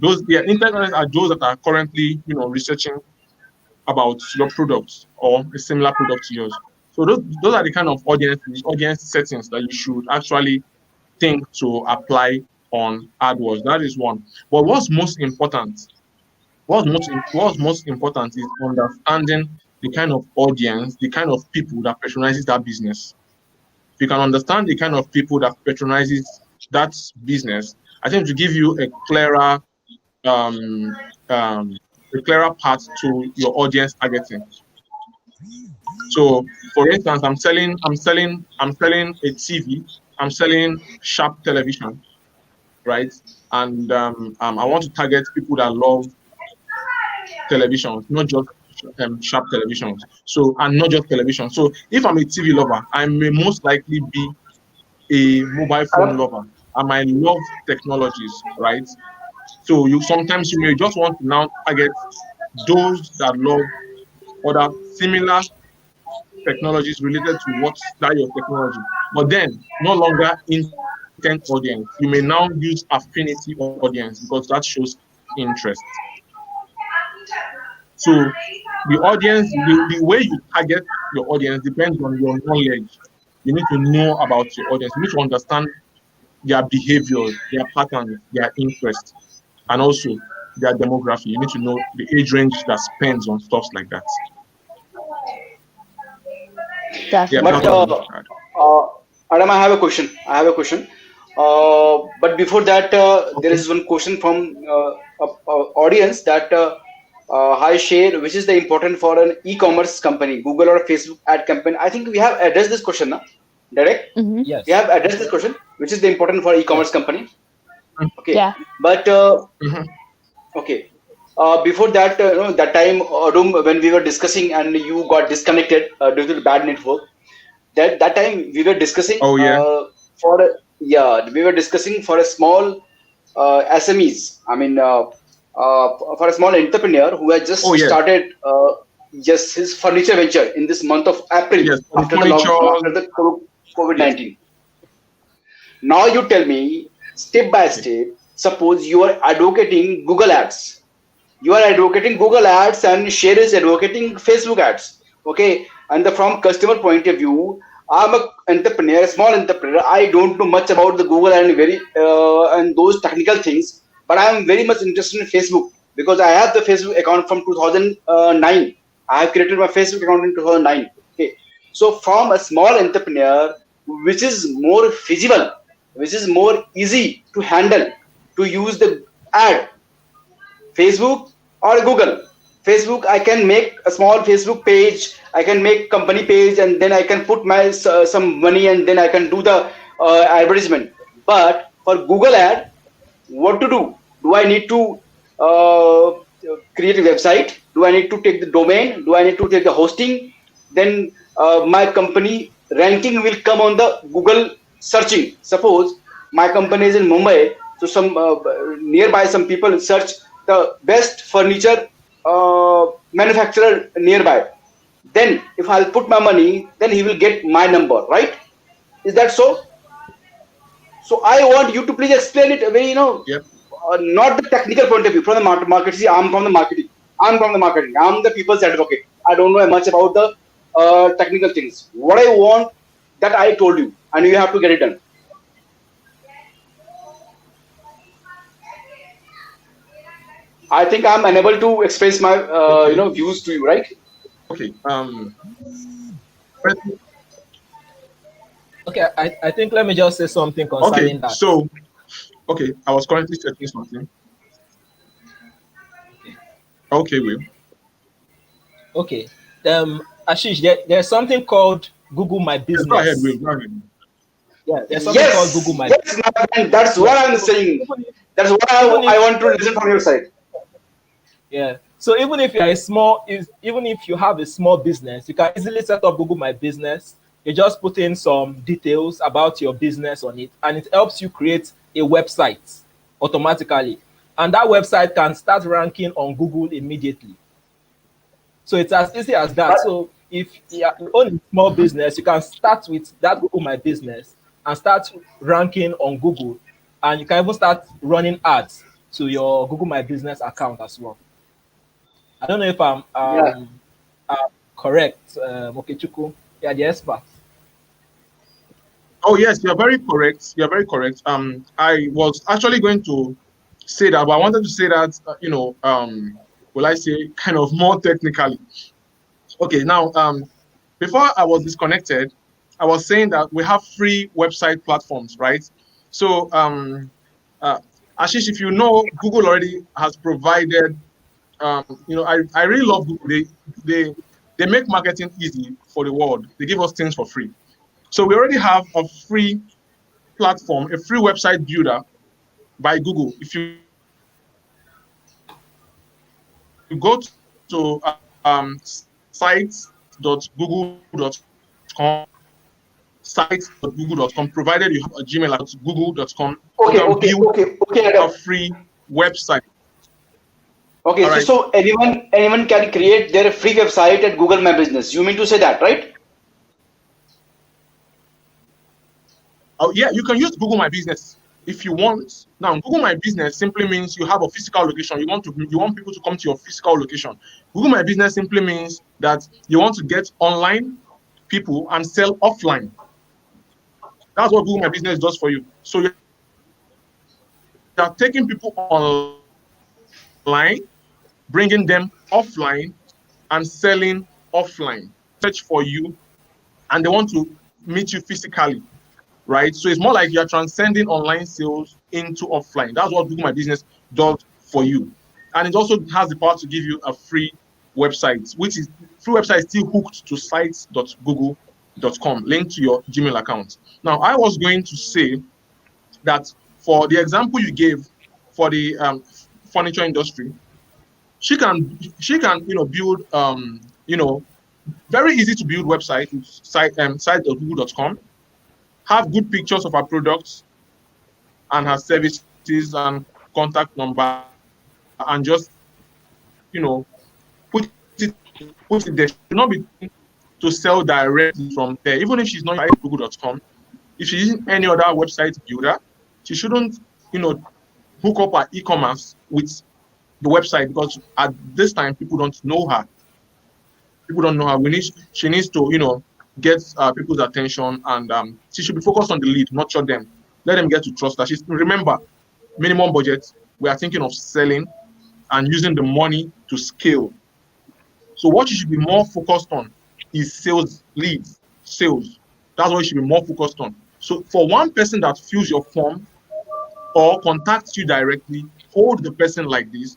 intent audience are those that are currently researching about your product or a similar product to yours. So those are the kind of audience settings that you should actually think to apply on AdWords. That is one. But what's most important is understanding the kind of audience, the kind of people that patronizes that business. If you can understand the kind of people that patronizes that business, I think to give you a clearer path to your audience targeting. So, for instance, I'm selling a TV. I'm selling Sharp television, right? And I want to target people that love televisions, not just Sharp televisions. So, and not just television. So, if I'm a TV lover, I may most likely be a mobile phone lover. I might love technologies, right? So sometimes you may just want to now target those that love other similar technologies related to that your technology, but then no longer intent audience. You may now use affinity audience because that shows interest. So the audience, the way you target your audience depends on your knowledge. You need to know about your audience. You need to understand their behaviors, their patterns, their interests, and also their demography. You need to know the age range that spends on stuff like that. Yeah, Definitely. But Adam, I have a question. But before that, there okay. is one question from audience that hi share, which is the important for an e-commerce company, Google or Facebook ad campaign? I think we have addressed this question now. Derek, Yes. we have addressed this question, which is the important for e-commerce company. Okay, Yeah. but okay. Before that, that time, ADUM, when we were discussing and you got disconnected due to the bad network. That time we were discussing Oh yeah. we were discussing for a small SMEs. I mean, for a small entrepreneur who has just started his furniture venture in this month of April after the COVID-19. Now you tell me step by step. Suppose you are advocating Google Ads. You are advocating Google Ads and Share is advocating Facebook Ads. Okay, and from customer point of view, I'm a entrepreneur, a small entrepreneur. I don't know much about the Google and and those technical things, but I am very much interested in Facebook because I have the Facebook account from 2009. I have created my Facebook account in 2009. Okay, so from a small entrepreneur, which is more feasible, which is more easy to handle, to use the ad, Facebook or Google. Facebook, I can make a small Facebook page, I can make company page, and then I can put my some money, and then I can do the advertisement. But for Google ad, what to do? Do I need to create a website? Do I need to take the domain? Do I need to take the hosting? Then my company ranking will come on the Google searching. Suppose my company is in Mumbai, so some nearby some people search the best furniture manufacturer nearby. Then if I'll put my money, then he will get my number, right? Is that so? So I want you to please explain it very, not the technical point of view, from the market. See, I'm from the marketing. I'm the people's advocate. I don't know much about the technical things. What I want, that I told you, and you have to get it done. I think I'm unable to express my views to you, right? Okay. Okay, I think let me just say something concerning that. So, I was currently checking something. Okay, Will. Okay. Ashish, there's something called Google My Business. Go ahead, Will. Go ahead. Yeah, there's something called Google My Business. Yes, my friend, that's what I'm saying. That's what I want to listen from your side. Yeah. So even if you're even if you have a small business, you can easily set up Google My Business. You just put in some details about your business on it, and it helps you create a website automatically. And that website can start ranking on Google immediately. So it's as easy as that. So if you own a small business, you can start with that Google My Business and start ranking on Google. And you can even start running ads to your Google My Business account as well. I don't know if I'm correct, OKECHUKWU. Yeah, the expert. Oh yes, you're very correct. You're very correct. I was actually going to say that, but I wanted to say that, will I say kind of more technically. Okay, now, before I was disconnected, I was saying that we have free website platforms, right? So, Ashish, if you know, Google already has provided, I really love Google. They make marketing easy for the world. They give us things for free. So we already have a free platform, a free website builder by Google. If you go to sites.google.com, sites.google.com, provided you have a Gmail at google.com, Okay, a free website. Okay, right. So anyone can create their free website at Google My Business. You mean to say that, right? Oh yeah, you can use Google My Business if you want. Now, Google My Business simply means you have a physical location. You want people to come to your physical location. Google My Business simply means that you want to get online people and sell offline. That's what Google My Business does for you. So you're taking people online, bringing them offline, and selling offline. Search for you, and they want to meet you physically. Right, so it's more like you're transcending online sales into offline. That's what Google My Business does for you, and it also has the power to give you a free website, which is free website still hooked to sites.google.com, linked to your Gmail account. Now, I was going to say that for the example you gave for the furniture industry, she can build very easy to build website with site.google.com. Have good pictures of our products and her services and contact number and just, you know, put it there. She should not be to sell directly from there. Even if she's not using google.com, if she's using any other website builder, she shouldn't, you know, hook up her e-commerce with the website, because at this time people don't know her. People don't know her. She needs to, you know, get people's attention, and she should be focused on the lead, nurture them, let them get to trust her. Remember, minimum budget. We are thinking of selling and using the money to scale. So what you should be more focused on is sales leads, sales. That's what you should be more focused on. So for one person that fills your form or contacts you directly, hold the person like this,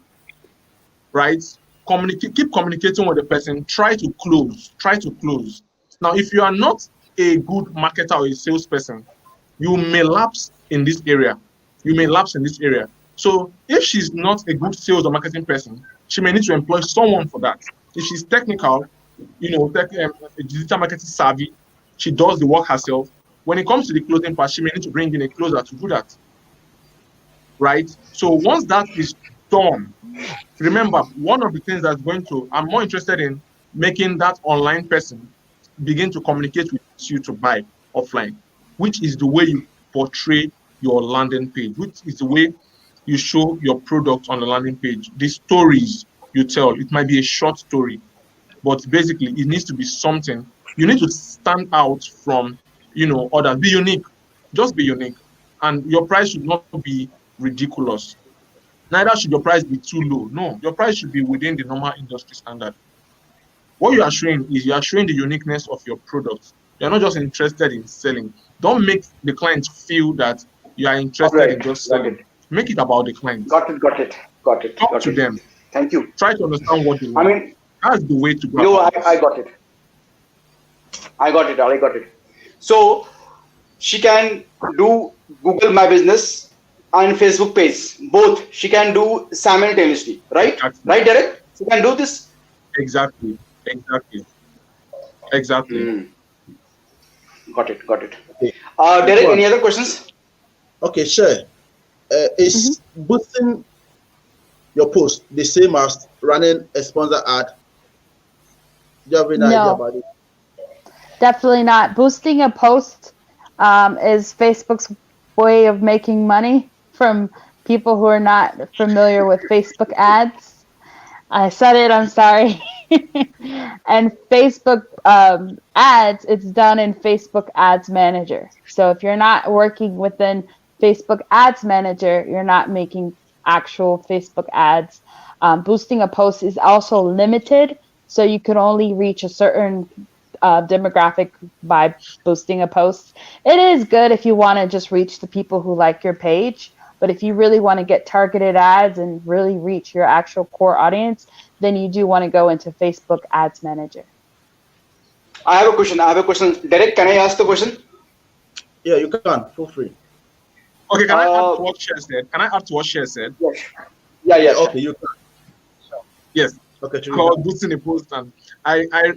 right? Keep communicating with the person, try to close. Now, if you are not a good marketer or a salesperson, you may lapse in this area. So if she's not a good sales or marketing person, she may need to employ someone for that. If she's technical, you know, digital marketing savvy, she does the work herself. When it comes to the closing part, she may need to bring in a closer to do that, right? So once that is done, remember, one of the things that's I'm more interested in making that online person begin to communicate with you to buy offline, which is the way you portray your landing page, which is the way you show your product on the landing page. The stories you tell, it might be a short story, but basically it needs to be something. You need to stand out from, you know, others. Be unique. Just be unique. And your price should not be ridiculous. Neither should your price be too low. No, your price should be within the normal industry standard. What you are showing the uniqueness of your product. You're not just interested in selling. Don't make the client feel that you are interested in just selling. Make it about the client. Got it. Talk to them. Thank you. Try to understand what they want. I mean, that's the way to go. No, I got it. I got it. So she can do Google My Business and Facebook page. Both she can do simultaneously, right? Exactly. Right, Derek? She can do this. Exactly. Got it. Okay. Derek, any other questions? Okay, sure. Is boosting your post the same as running a sponsor ad? Do you have any idea about it? Definitely not. Boosting a post is Facebook's way of making money from people who are not familiar with Facebook ads. I said it, I'm sorry. And Facebook ads, it's done in Facebook Ads Manager. So if you're not working within Facebook Ads Manager, you're not making actual Facebook ads. Boosting a post is also limited, so you can only reach a certain demographic by boosting a post. It is good if you want to just reach the people who like your page, but if you really want to get targeted ads and really reach your actual core audience, then you do want to go into Facebook Ads Manager. I have a question. Derek, can I ask the question? Yeah, you can. Feel free. Okay, can I add to what Cher said? Yes. Yeah. Okay, you can. Yes. Okay. Called boosting a post, and I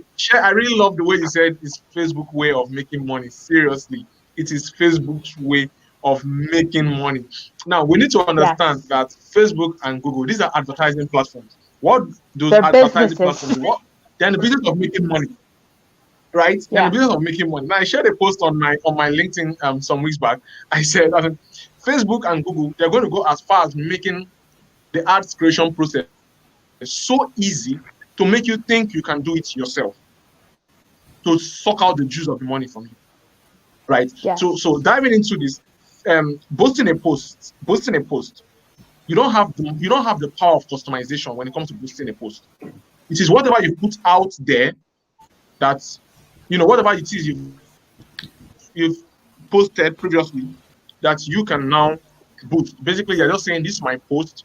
really love the way you said it's Facebook way of making money. Seriously, it is Facebook's way of making money. Now we need to understand that Facebook and Google, these are advertising platforms. What those advertising platforms? What they're in the business of making money, right? They're in the business of making money. Now I shared a post on my LinkedIn some weeks back. I said Facebook and Google, they're going to go as far as making the ads creation process so easy to make you think you can do it yourself, to suck out the juice of the money from you, right? Yes. So diving into this, boosting a post, you don't have the power of customization when it comes to boosting a post. It is whatever you put out there that, you know, whatever it is you've posted previously that you can now boost. Basically, you're just saying, this is my post.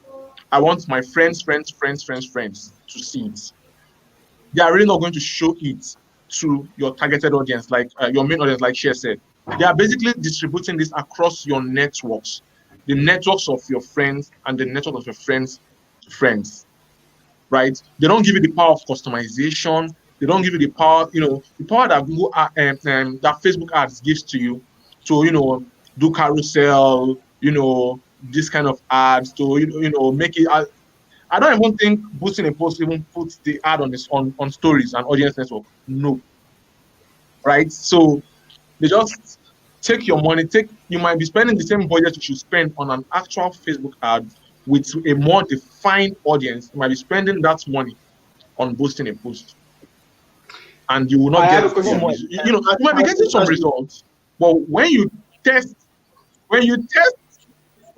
I want my friends to see it. They are really not going to show it to your targeted audience, like your main audience, like Cher said. They are basically distributing this across your networks, the networks of your friends and the network of your friends' friends, right? They don't give you the power of customization. They don't give you the power, the power that Google that Facebook ads gives to you to, do carousel, this kind of ads to, make it. I don't even think boosting a post even puts the ad on this on stories and audience network. No. Right? So they just take your money, you might be spending the same budget you should spend on an actual Facebook ad with a more defined audience. You might be spending that money on boosting a post. And you will not I get have a question. you might be getting some results, but when you test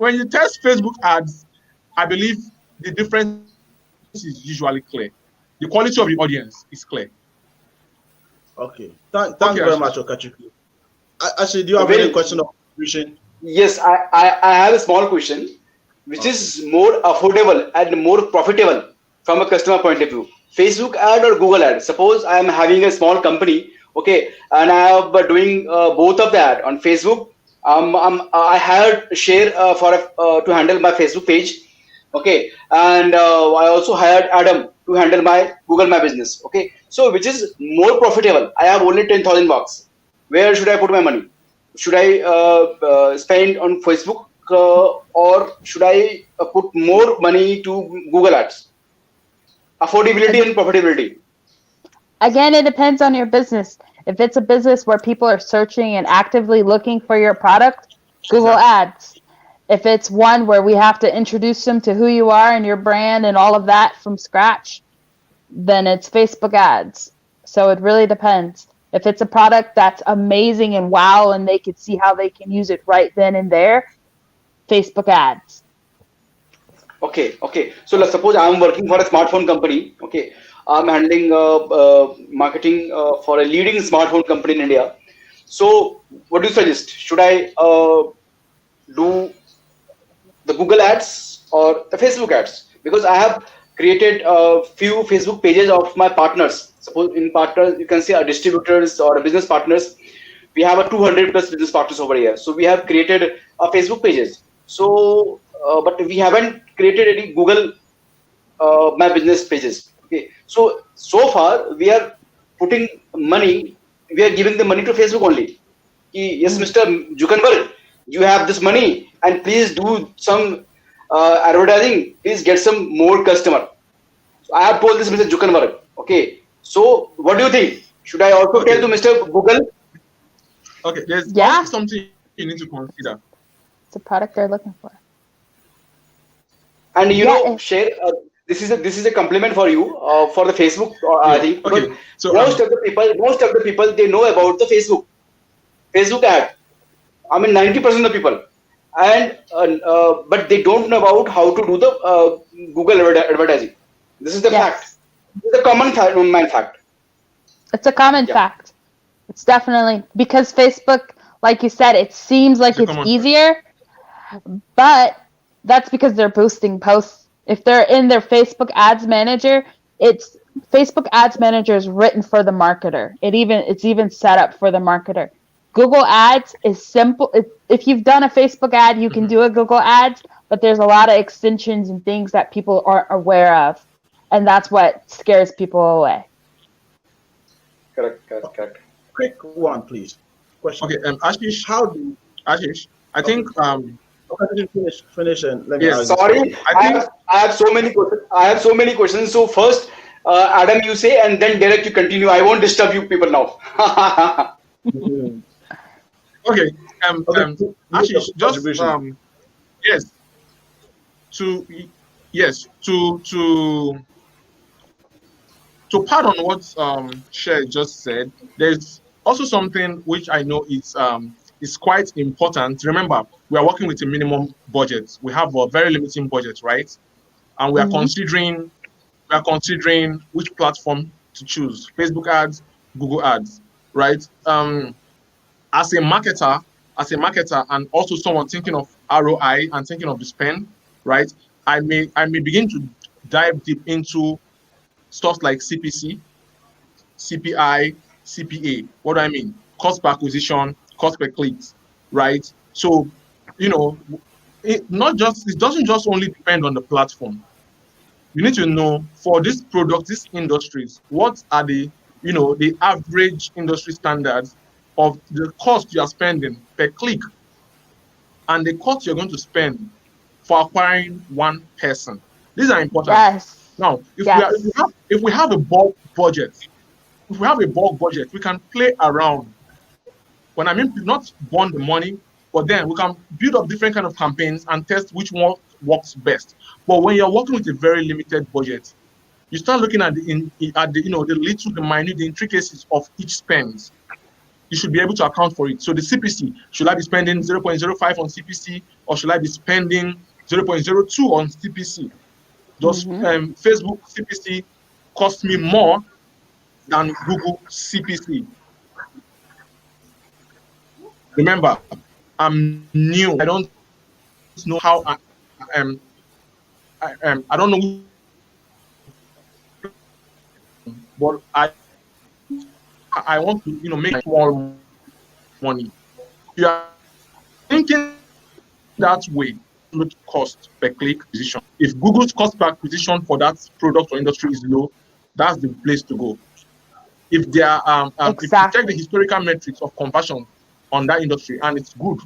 Facebook ads, I believe the difference is usually clear. The quality of the audience is clear. Okay. Thank you very much, OKECHUKWU. Actually, do you have any question or contribution? Yes, I have a small question, which is more affordable and more profitable from a customer point of view. Facebook ad or Google ad? Suppose I am having a small company, okay, and I am doing both of that on Facebook. I hired Share to handle my Facebook page, okay, and I also hired ADUM to handle my Google My Business, okay. So which is more profitable? I have only 10,000 bucks. Where should I put my money? Should I spend on Facebook or should I put more money to Google ads? Affordability and profitability. Again, it depends on your business. If it's a business where people are searching and actively looking for your product, Google Ads. If it's one where we have to introduce them to who you are and your brand and all of that from scratch, then it's Facebook ads. So it really depends. If it's a product that's amazing and wow, and they could see how they can use it right then and there, Facebook ads. Okay. So let's suppose I'm working for a smartphone company. Okay, I'm handling marketing for a leading smartphone company in India. So what do you suggest? Should I do the Google ads or the Facebook ads? Because I have created a few Facebook pages of my partners. Suppose in partners, you can see our distributors or business partners. We have a 200 plus business partners over here. So we have created Facebook pages. So, but we haven't created any Google My Business pages. Okay. So far we are putting money. We are giving the money to Facebook only. Yes, Mr. Zuckerberg, you have this money, and please do some advertising. Please get some more customer. So I have told this Mr. Zuckerberg. Okay. So what do you think? Should I also tell to Mr. Google? Okay, there's also something you need to consider. It's a product they're looking for. And Share. This is a compliment for you for the Facebook. I think okay. So most of the people they know about the Facebook ad. I mean 90% of the people, and but they don't know about how to do the Google advertising. This is the fact. It's a common fact. It's a common fact. It's definitely because Facebook, like you said, it seems like it's easier, but that's because they're boosting posts. If they're in their Facebook Ads Manager, it's Facebook Ads Manager is written for the marketer. It's even set up for the marketer. Google Ads is simple. If you've done a Facebook ad, you can do a Google Ads, but there's a lot of extensions and things that people aren't aware of, and that's what scares people away. Correct. Quick one, please. Question. Okay, Ashish, I think finish and let me. Yes, sorry, I have so many questions. So first, Adam, you say, and then Derek, you continue. I won't disturb you people now. Okay. Ashish, just to pardon what Sher just said, there's also something which I know is quite important. Remember, we are working with a minimum budget. We have a very limiting budget, right? And we are considering which platform to choose: Facebook ads, Google ads, right? As a marketer, and also someone thinking of ROI and thinking of the spend, right? I may begin to dive deep into stuff like CPC, CPI, CPA. What do I mean? Cost per acquisition, cost per clicks, right? So, it doesn't just only depend on the platform. You need to know for this product, these industries, what are the average industry standards of the cost you are spending per click and the cost you're going to spend for acquiring one person. These are important. Yes. Now, if Yes. we have a bulk budget, we can play around. When I mean not burn the money, but then we can build up different kind of campaigns and test which one works best. But when you're working with a very limited budget, you start looking at the minute, the intricacies of each spend. You should be able to account for it. So the CPC, should I be spending 0.05 on CPC, or should I be spending 0.02 on CPC? Does Facebook CPC cost me more than Google CPC? Remember, I'm new. I don't know how I don't know, but I want to make more money. If you are thinking that way, look cost per click acquisition. If Google's cost per acquisition for that product or industry is low, that's the place to go. If they are if you check the historical metrics of conversion on that industry and it's good,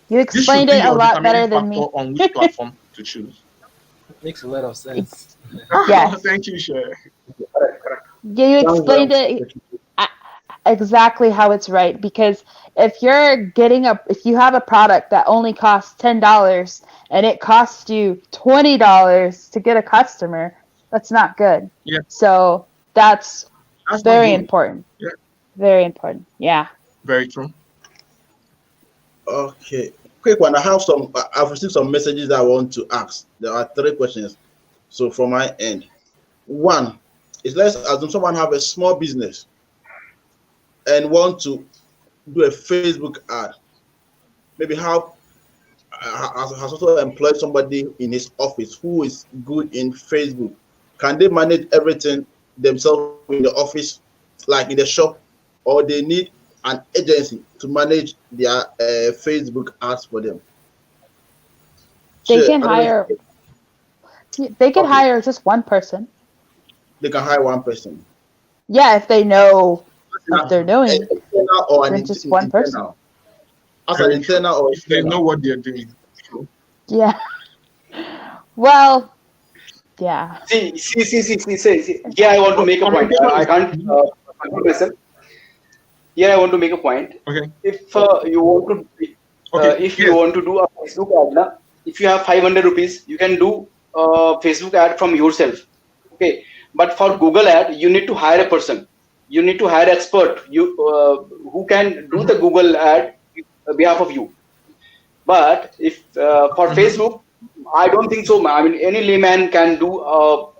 you explained it a lot better than me. On which platform to choose. Makes a lot of sense. Yes. Thank you, Sher. Yeah, you explained it exactly how it's right, because if you have a product that only costs $10 and it costs you $20 to get a customer, that's not good. Yeah. So that's very important. Yeah. Very important. Yeah. Very true. Okay, quick one. I've received some messages that I want to ask. There are 3 questions. So from my end, one is, let's assume someone have a small business and want to do a Facebook ad. Maybe has also employed somebody in his office who is good in Facebook. Can they manage everything themselves in the office, like in the shop, or they need an agency to manage their Facebook ads for them? They can hire. They can hire just one person. They can hire one person. Yeah, if they know what they're doing. Or just one person. As an internal, or if they know what they're doing. Yeah. Well. Yeah. See. Yeah, I want to make a point. I can't listen. Here I want to make a point. Okay. If you want to, want to do a Facebook ad, if you have 500 rupees, you can do a Facebook ad from yourself. Okay. But for Google ad, you need to hire a person. You need to hire an expert. Who can do the Google ad on behalf of you. But if for Facebook, I don't think so. I mean, any layman can do a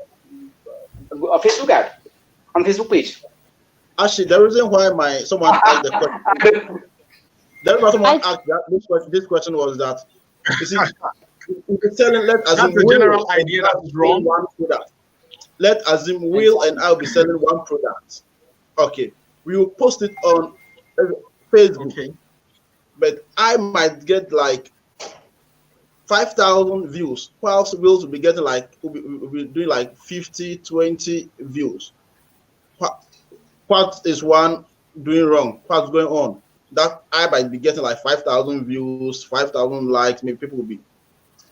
Facebook ad on Facebook page. Actually, the reason why someone asked the question, the reason someone asked this question was that, you see, if selling, let's assume the general idea that is wrong. One product. Let's assume Will and I'll be selling one product. Okay, we will post it on Facebook. Okay. But I might get like 5,000 views, whilst Will will be getting will be doing like 50, 20 views. What is one doing wrong? What's going on? That I might be getting like 5,000 views, 5,000 likes. Maybe people will be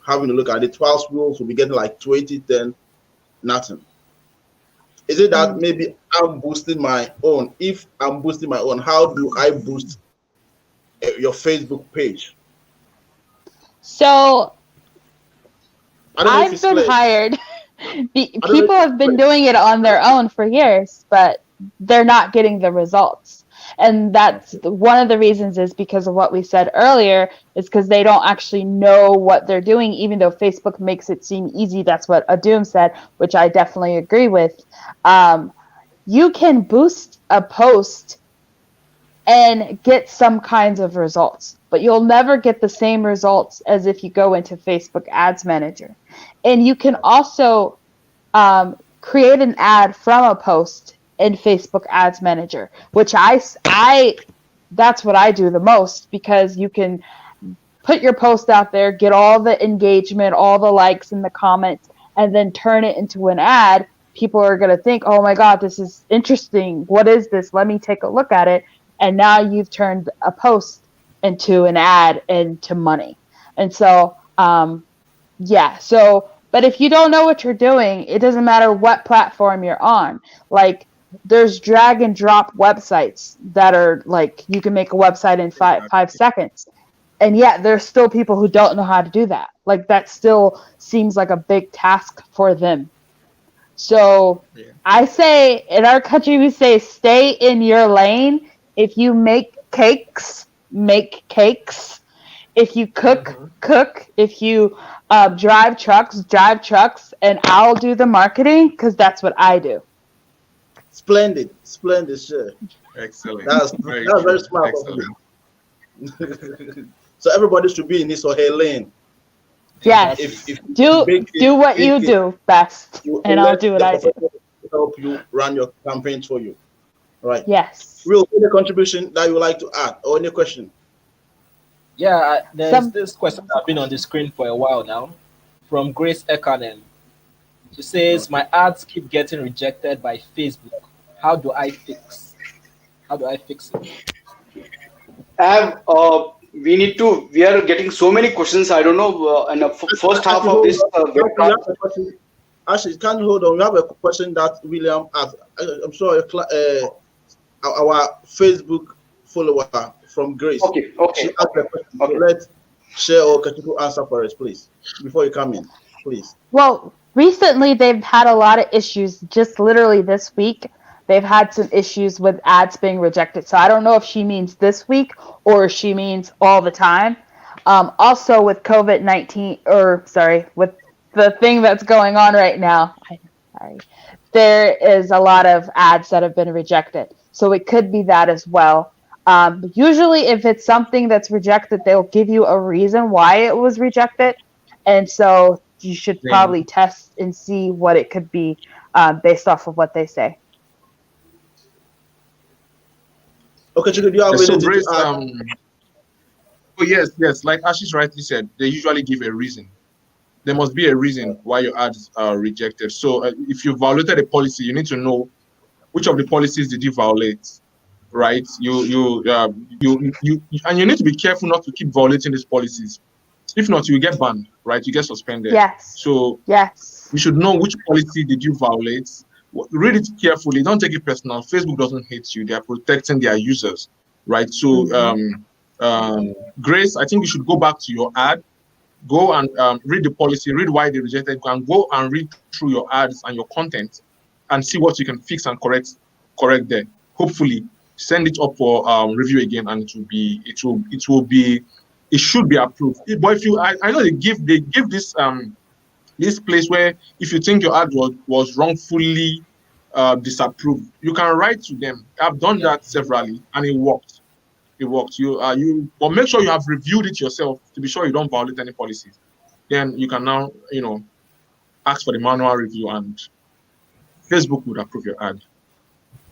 having a look at it. 12 views will be getting like 20, 10, nothing. Is it that maybe I'm boosting my own? If I'm boosting my own, how do I boost your Facebook page? So I've been hired. People have been doing it on their own for years, but they're not getting the results. And that's one of the reasons, is because of what we said earlier, is because they don't actually know what they're doing, even though Facebook makes it seem easy. That's what ADUM said, which I definitely agree with. You can boost a post and get some kinds of results, but you'll never get the same results as if you go into Facebook Ads Manager. And you can also create an ad from a post in Facebook Ads Manager, which that's what I do the most, because you can put your post out there, get all the engagement, all the likes and the comments, and then turn it into an ad. People are going to think, oh my God, this is interesting. What is this? Let me take a look at it. And now you've turned a post into an ad into money. And so Yeah, so, but if you don't know what you're doing, it doesn't matter what platform you're on. Like, there's drag and drop websites that are like, you can make a website in five seconds. And yet there's still people who don't know how to do that. Like, that still seems like a big task for them. So I say, in our country, we say, stay in your lane. If you make cakes, make cakes. If you cook, cook. If you drive trucks, and I'll do the marketing because that's what I do. Splendid, sure. Excellent. That's very smart. Excellent. So everybody should be in his or her lane. Yes. If do what you do best, and I'll do what I do. Help you run your campaigns for you. Right. Yes. Will, any contribution that you would like to add or any question? Yeah, there's this question that's been on the screen for a while now from Grace Ekanen. She says, my ads keep getting rejected by Facebook. How do I fix it? We are getting so many questions. I don't know. In the first half of this Ashish, can you hold on? We have a question that William asked. I'm sure our Facebook follower from Grace. Okay. She asked the question. Okay. So let's share or OKECHUKWU answer for us, please, before you come in, please. Well, recently they've had a lot of issues. Just literally this week, they've had some issues with ads being rejected. So I don't know if she means this week or she means all the time. Also with COVID-19, with the thing that's going on right now, there is a lot of ads that have been rejected. So it could be that as well. Usually if it's something that's rejected, they'll give you a reason why it was rejected. And so you should probably test and see what it could be based off of what they say. Okay, do you have so Grace, yes, like Ashish rightly said, they usually give a reason. There must be a reason why your ads are rejected. So if you violated a policy, you need to know which of the policies did you violate, right? And you need to be careful not to keep violating these policies. If not, you get banned, right? You get suspended. Yes. So yes, you should know which policy did you violate. Read it carefully. Don't take it personal. Facebook doesn't hate you. They are protecting their users, right? So, Grace, I think you should go back to your ad. Go and read the policy, read why they rejected, and go and read through your ads and your content and see what you can fix and correct there. Hopefully, send it up for review again, and it should be approved. But if I know they give this place where if you think your ad was wrongfully disapproved, you can write to them. I've done that severally, and it worked. But make sure you have reviewed it yourself to be sure you don't violate any policies. Then you can now, ask for the manual review, and Facebook would approve your ad.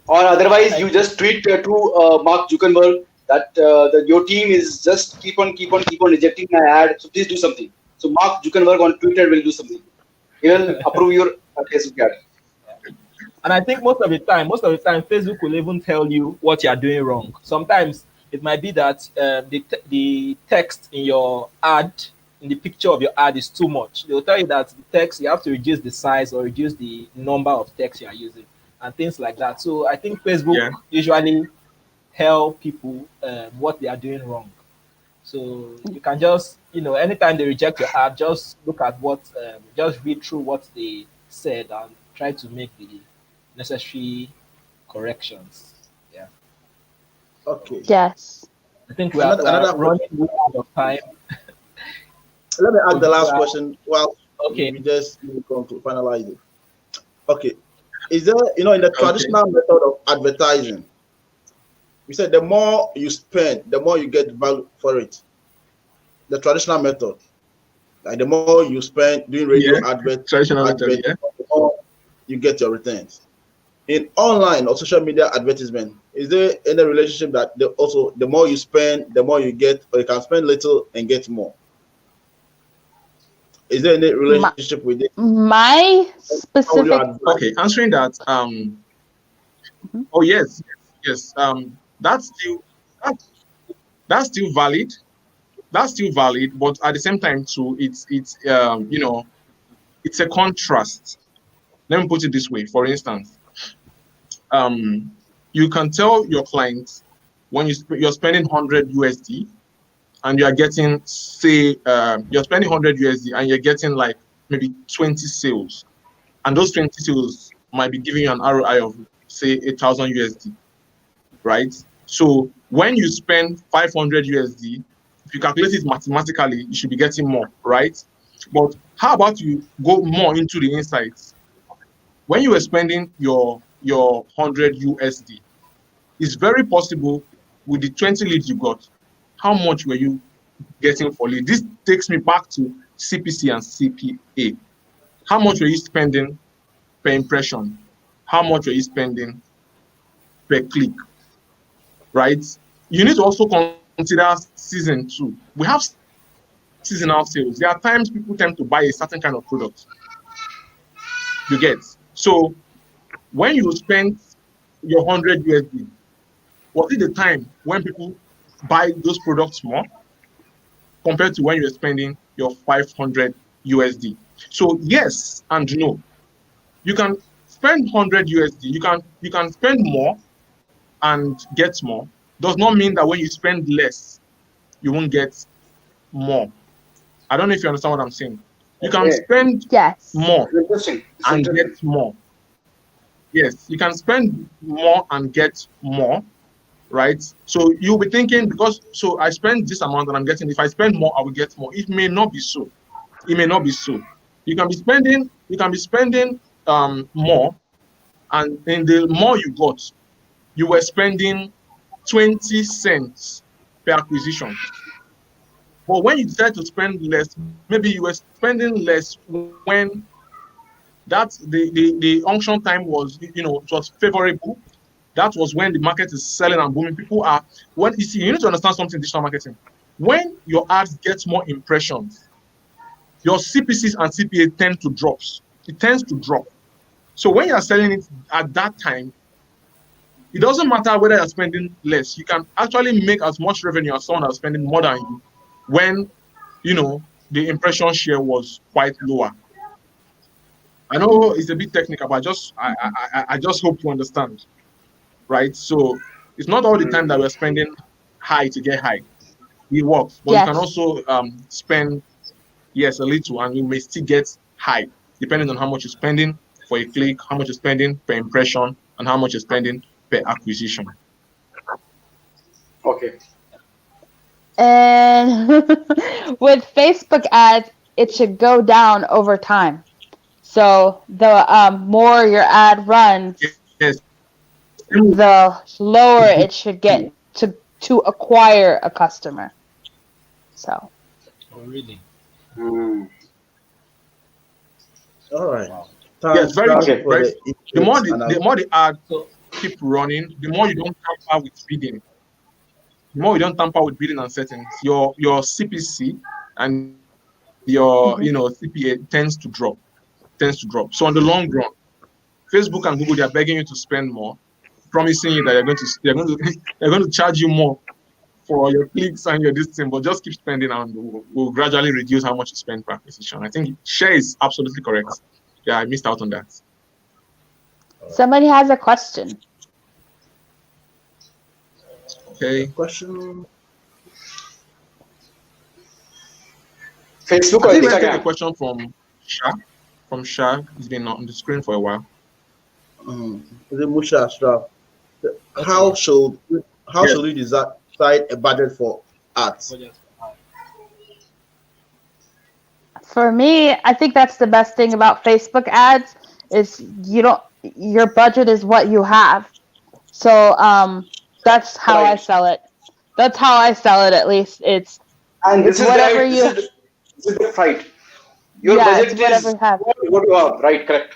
Or otherwise, you just tweet to Mark Zuckerberg that your team is just keep on rejecting my ad. So please do something. So Mark Zuckerberg on Twitter will do something. He will approve your Facebook ad. And I think most of the time, Facebook will even tell you what you are doing wrong. Sometimes it might be that the text in your ad, in the picture of your ad, is too much. They'll tell you that the text, you have to reduce the size or reduce the number of text you are using and things like that. So I think Facebook usually tell people what they are doing wrong. So you can just, anytime they reject your ad, just look at just read through what they said and try to make the necessary corrections. Yeah. Okay. Yes. I think we are running out of time. Let me ask the last question. Well, okay. We just going to finalize it. Okay. Is there, in the traditional method of advertising, we said the more you spend, the more you get value for it. The traditional method, like the more you spend doing radio the more you get your returns. In online or social media advertisement, is there any relationship that the more you spend, the more you get, or you can spend little and get more? Is there any relationship with it? My specific. Okay, answering that. Oh yes. That's still valid. that's still valid, but at the same time too, it's you know, it's a contrast. Let me put it this way. For instance, you can tell your clients when you're spending 100 USD and you are getting, say, you're spending 100 USD and you're getting like maybe 20 sales, and those 20 sales might be giving you an ROI of say 8,000 USD, right? So when you spend 500 USD, if you calculate it mathematically, you should be getting more, right? But how about you go more into the insights? When you were spending your 100 USD, it's very possible with the 20 leads you got, how much were you getting for lead? This takes me back to CPC and CPA. How much were you spending per impression? How much were you spending per click, right? You need to also consider season too. We have seasonal sales. There are times people tend to buy a certain kind of product. You get. So when you spend your 100 USD, was it the time when people buy those products more compared to when you're spending your 500 USD? So yes and no. You can spend 100 USD. You can spend more and get more. Does not mean that when you spend less, you won't get more. I don't know if you understand what I'm saying. You can spend more and get more. Yes, you can spend more and get more, right? So you'll be thinking, because so I spend this amount and I'm getting, if I spend more, I will get more. It may not be so. It may not be so. You can be spending more, and in the more you got, you were spending 20 cents per acquisition. But when you decide to spend less, maybe you were spending less when that the auction time was, you know, it was favorable. That was when the market is selling and booming. People are, when you see, you need to understand something in digital marketing. When your ads get more impressions, your CPCs and CPA tend to drop. It tends to drop. So when you're selling it at that time, it doesn't matter whether you're spending less. You can actually make as much revenue as someone that's spending more than you when, you know, the impression share was quite lower. I know it's a bit technical, but I just hope you understand, right? So it's not all the time that we're spending high to get high. It works, but you can also spend, yes, a little, and you may still get high, depending on how much you're spending for a click, how much you're spending per impression, and how much you're spending per acquisition. Okay. And with Facebook ads, it should go down over time. So the more your ad runs, yes, the lower it should get to acquire a customer. So. Oh, really? All right. Wow. Yes, very Okay. true. The more the ad keep running, the more you don't tamper with bidding. The more you don't tamper with bidding and settings, your CPC and your you know CPA tends to drop. So on the long run, Facebook and Google, they are begging you to spend more, promising you that they're going to charge you more for your clicks and your this thing, but just keep spending and we'll gradually reduce how much you spend per acquisition. I think share is absolutely correct. Yeah, I missed out on that. Somebody has a question. Okay. Question. Facebook or I think let's take a Instagram? question from Sha. From Sha, he's been on the screen for a while. The Musha Ashraf. How should we decide a budget for ads? For me, I think that's the best thing about Facebook ads is your budget is what you have. So that's how I sell it. That's how I sell it, at least. It's whatever you. This is the fight. Your budget is what you have, right? Correct.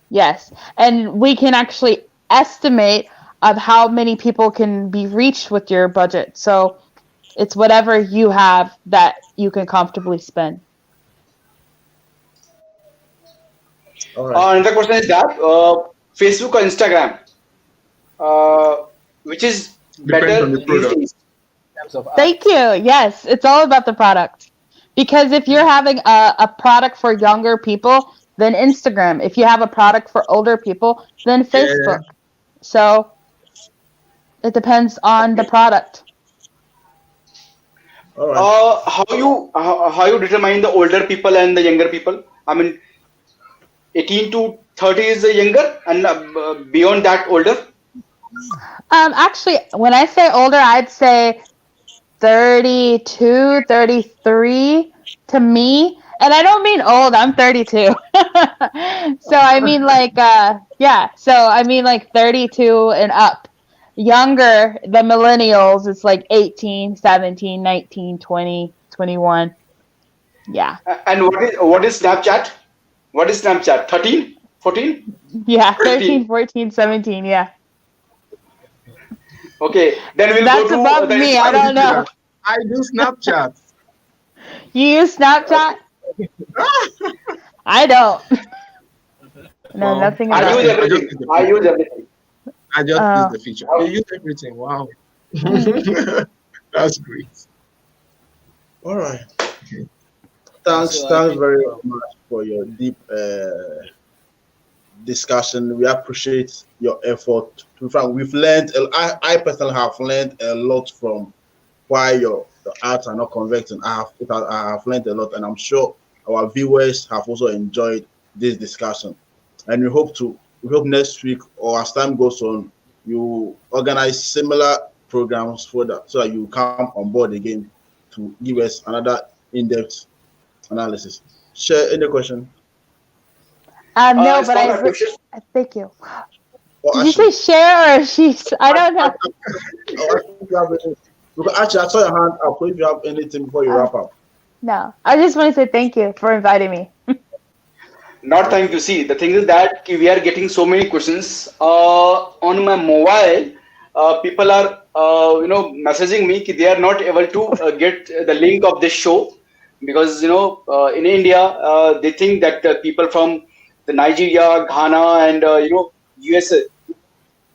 Yes, and we can actually estimate of how many people can be reached with your budget. So it's whatever you have that you can comfortably spend. All right. Another question is that Facebook or Instagram, which is Depends better on the these product. days? terms of Thank you. Yes, it's all about the product. Because if you're having a product for younger people, then Instagram. If you have a product for older people, then Yeah. Facebook. So it depends on the product. All right. How you determine the older people and the younger people? I mean, 18 to 30 is the younger, and beyond that older. Actually, when I say older, I'd say 32, 33 to me. And I don't mean old, I'm 32. So I mean like yeah, so I mean like 32 and up. Younger, the millennials, it's like 18, 17, 19, 20, 21. Yeah. And what is Snapchat? What is Snapchat? 13, 14, Yeah, 13, 15. 14, 17, yeah. Okay, then we'll That's go to above the next me, I don't know. one. I do Snapchat. You use Snapchat? I don't. No, Well, nothing I about use it. everything. I use everything. I just use Oh. the feature. You use everything. Wow. That's great. All right. So Thanks I think very much for your deep discussion. We appreciate your effort. In fact, we've learned. I personally have learned a lot from why your arts are not converting. I have learned a lot, and I'm sure our viewers have also enjoyed this discussion. And we hope next week or as time goes on, you organize similar programs for that, so that you come on board again to give us another in-depth analysis. Share any question No, It's but not a question. thank you. or Did you say actually, share or she's? I don't know. actually, I saw your hand up. So if you have anything before you wrap up, No, I just want to say thank you for inviting me. Not thank you. See, the thing is that we are getting so many questions on my mobile. People are messaging me that they are not able to get the link of this show because in India they think that people from the Nigeria, Ghana, and USA,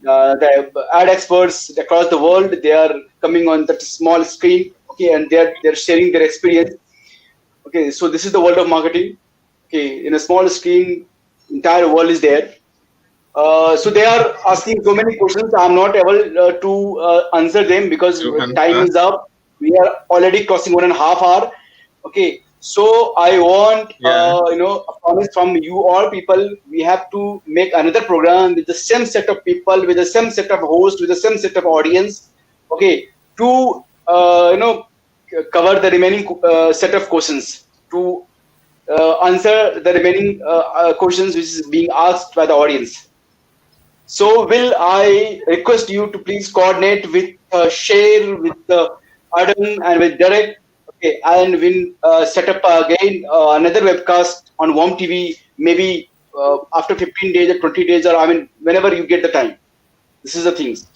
the ad experts across the world, they are coming on that small screen, okay, and they're sharing their experience. Okay, so this is the world of marketing. Okay, in a small screen, entire world is there. So they are asking so many questions. I'm not able to answer them because You time understand? is up. We are already crossing 1.5 hours. Okay, so I want Yeah. a promise from you all people. We have to make another program with the same set of people, with the same set of hosts, with the same set of audience. Okay, to cover the remaining set of questions, to answer the remaining questions which is being asked by the audience. So will I request you to please coordinate with Share, with Adam, and with Derek. Okay, and we'll set up again another webcast on WoMTv, maybe after 15 days or 20 days, or I mean, whenever you get the time. This is the things.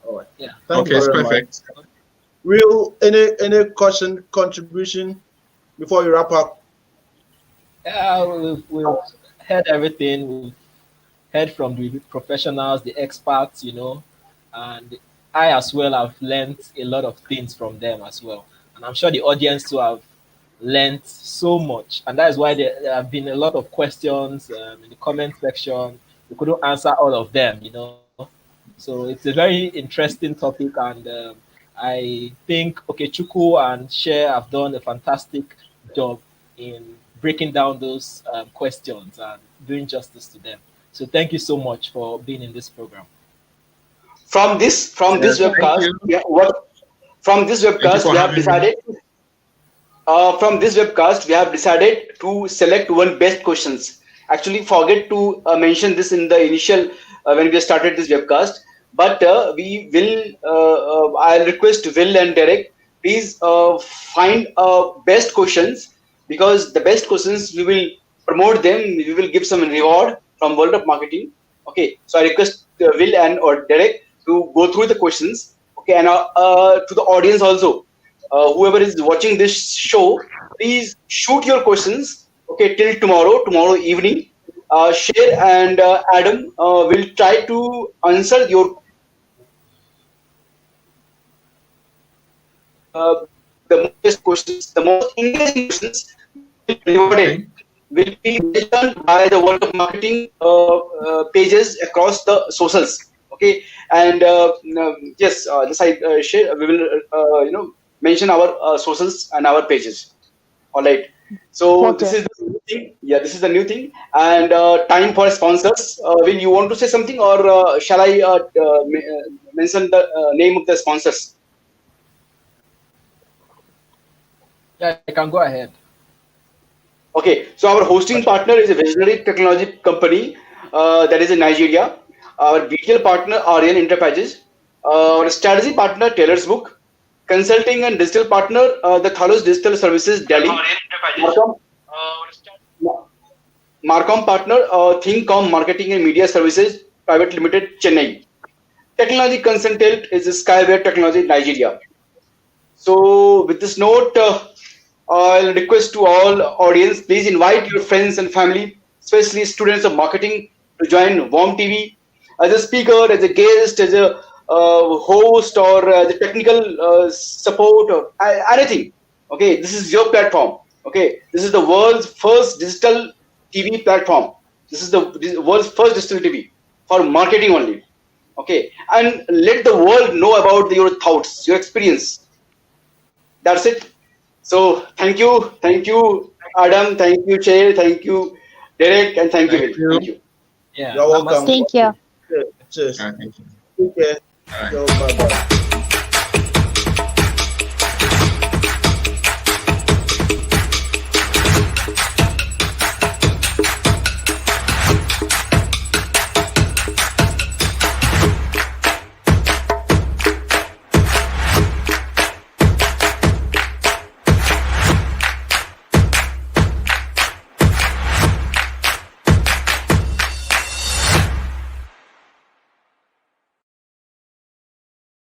all right. yeah. Thank Okay, you it's very much. perfect. Will any question contribution before you wrap up? Yeah, we've heard everything. We've heard from the professionals, the experts, and I as well have learned a lot of things from them as well. And I'm sure the audience too have learned so much. And that is why there have been a lot of questions in the comment section. We couldn't answer all of them. So it's a very interesting topic, and I think Okechukwu and Share have done a fantastic job in breaking down those questions and doing justice to them. So thank you so much for being in this program. From this Yes, thank webcast, you. from this Thank you webcast, for we have having me. decided. From this webcast, we have decided to select one best questions. Actually, forget to mention this in the initial when we started this webcast. But we will. I'll request Will and Derek, please find best questions, because the best questions we will promote them. We will give some reward from World of Marketing. Okay, so I request Will and or Derek to go through the questions. Okay, and to the audience also, whoever is watching this show, please shoot your questions. Okay, till tomorrow evening. Share and Adam will try to answer your. the most questions, the most engaging questions will be rewarded, will be done by the world of marketing pages across the socials. Okay, and yes, this I share. We will mention our socials and our pages. All right. So this Okay. is the new thing. Yeah, this is the new thing. And time for sponsors. Will you want to say something, or shall I mention the name of the sponsors? Yeah, you can go ahead. Okay. So our hosting partner is a visionary technology company that is in Nigeria. Our BTL partner Aryan Enterprises. Our strategy partner Taylor's Book. Consulting and digital partner the Thalos Digital Services Delhi. Marcom, Marcom partner ThinkCom Marketing and Media Services Private Limited Chennai. Technology consultant is Skyware Technology Nigeria. So with this note, I'll request to all audience, please invite your friends and family, especially students of marketing, to join WoMTv as a speaker, as a guest, as a host, or as a technical support, or anything. Okay, this is your platform. Okay, this is the world's first digital TV platform. This is the world's first digital TV for marketing only. Okay, and let the world know about your thoughts, your experience. That's it. So thank you, Adam, thank you, Chair, thank you, Derek, and thank you, Thank Will. you. Thank you. Yeah. You're welcome. Thank you. Cheers. Thank you. Take care. All right. So, bye-bye.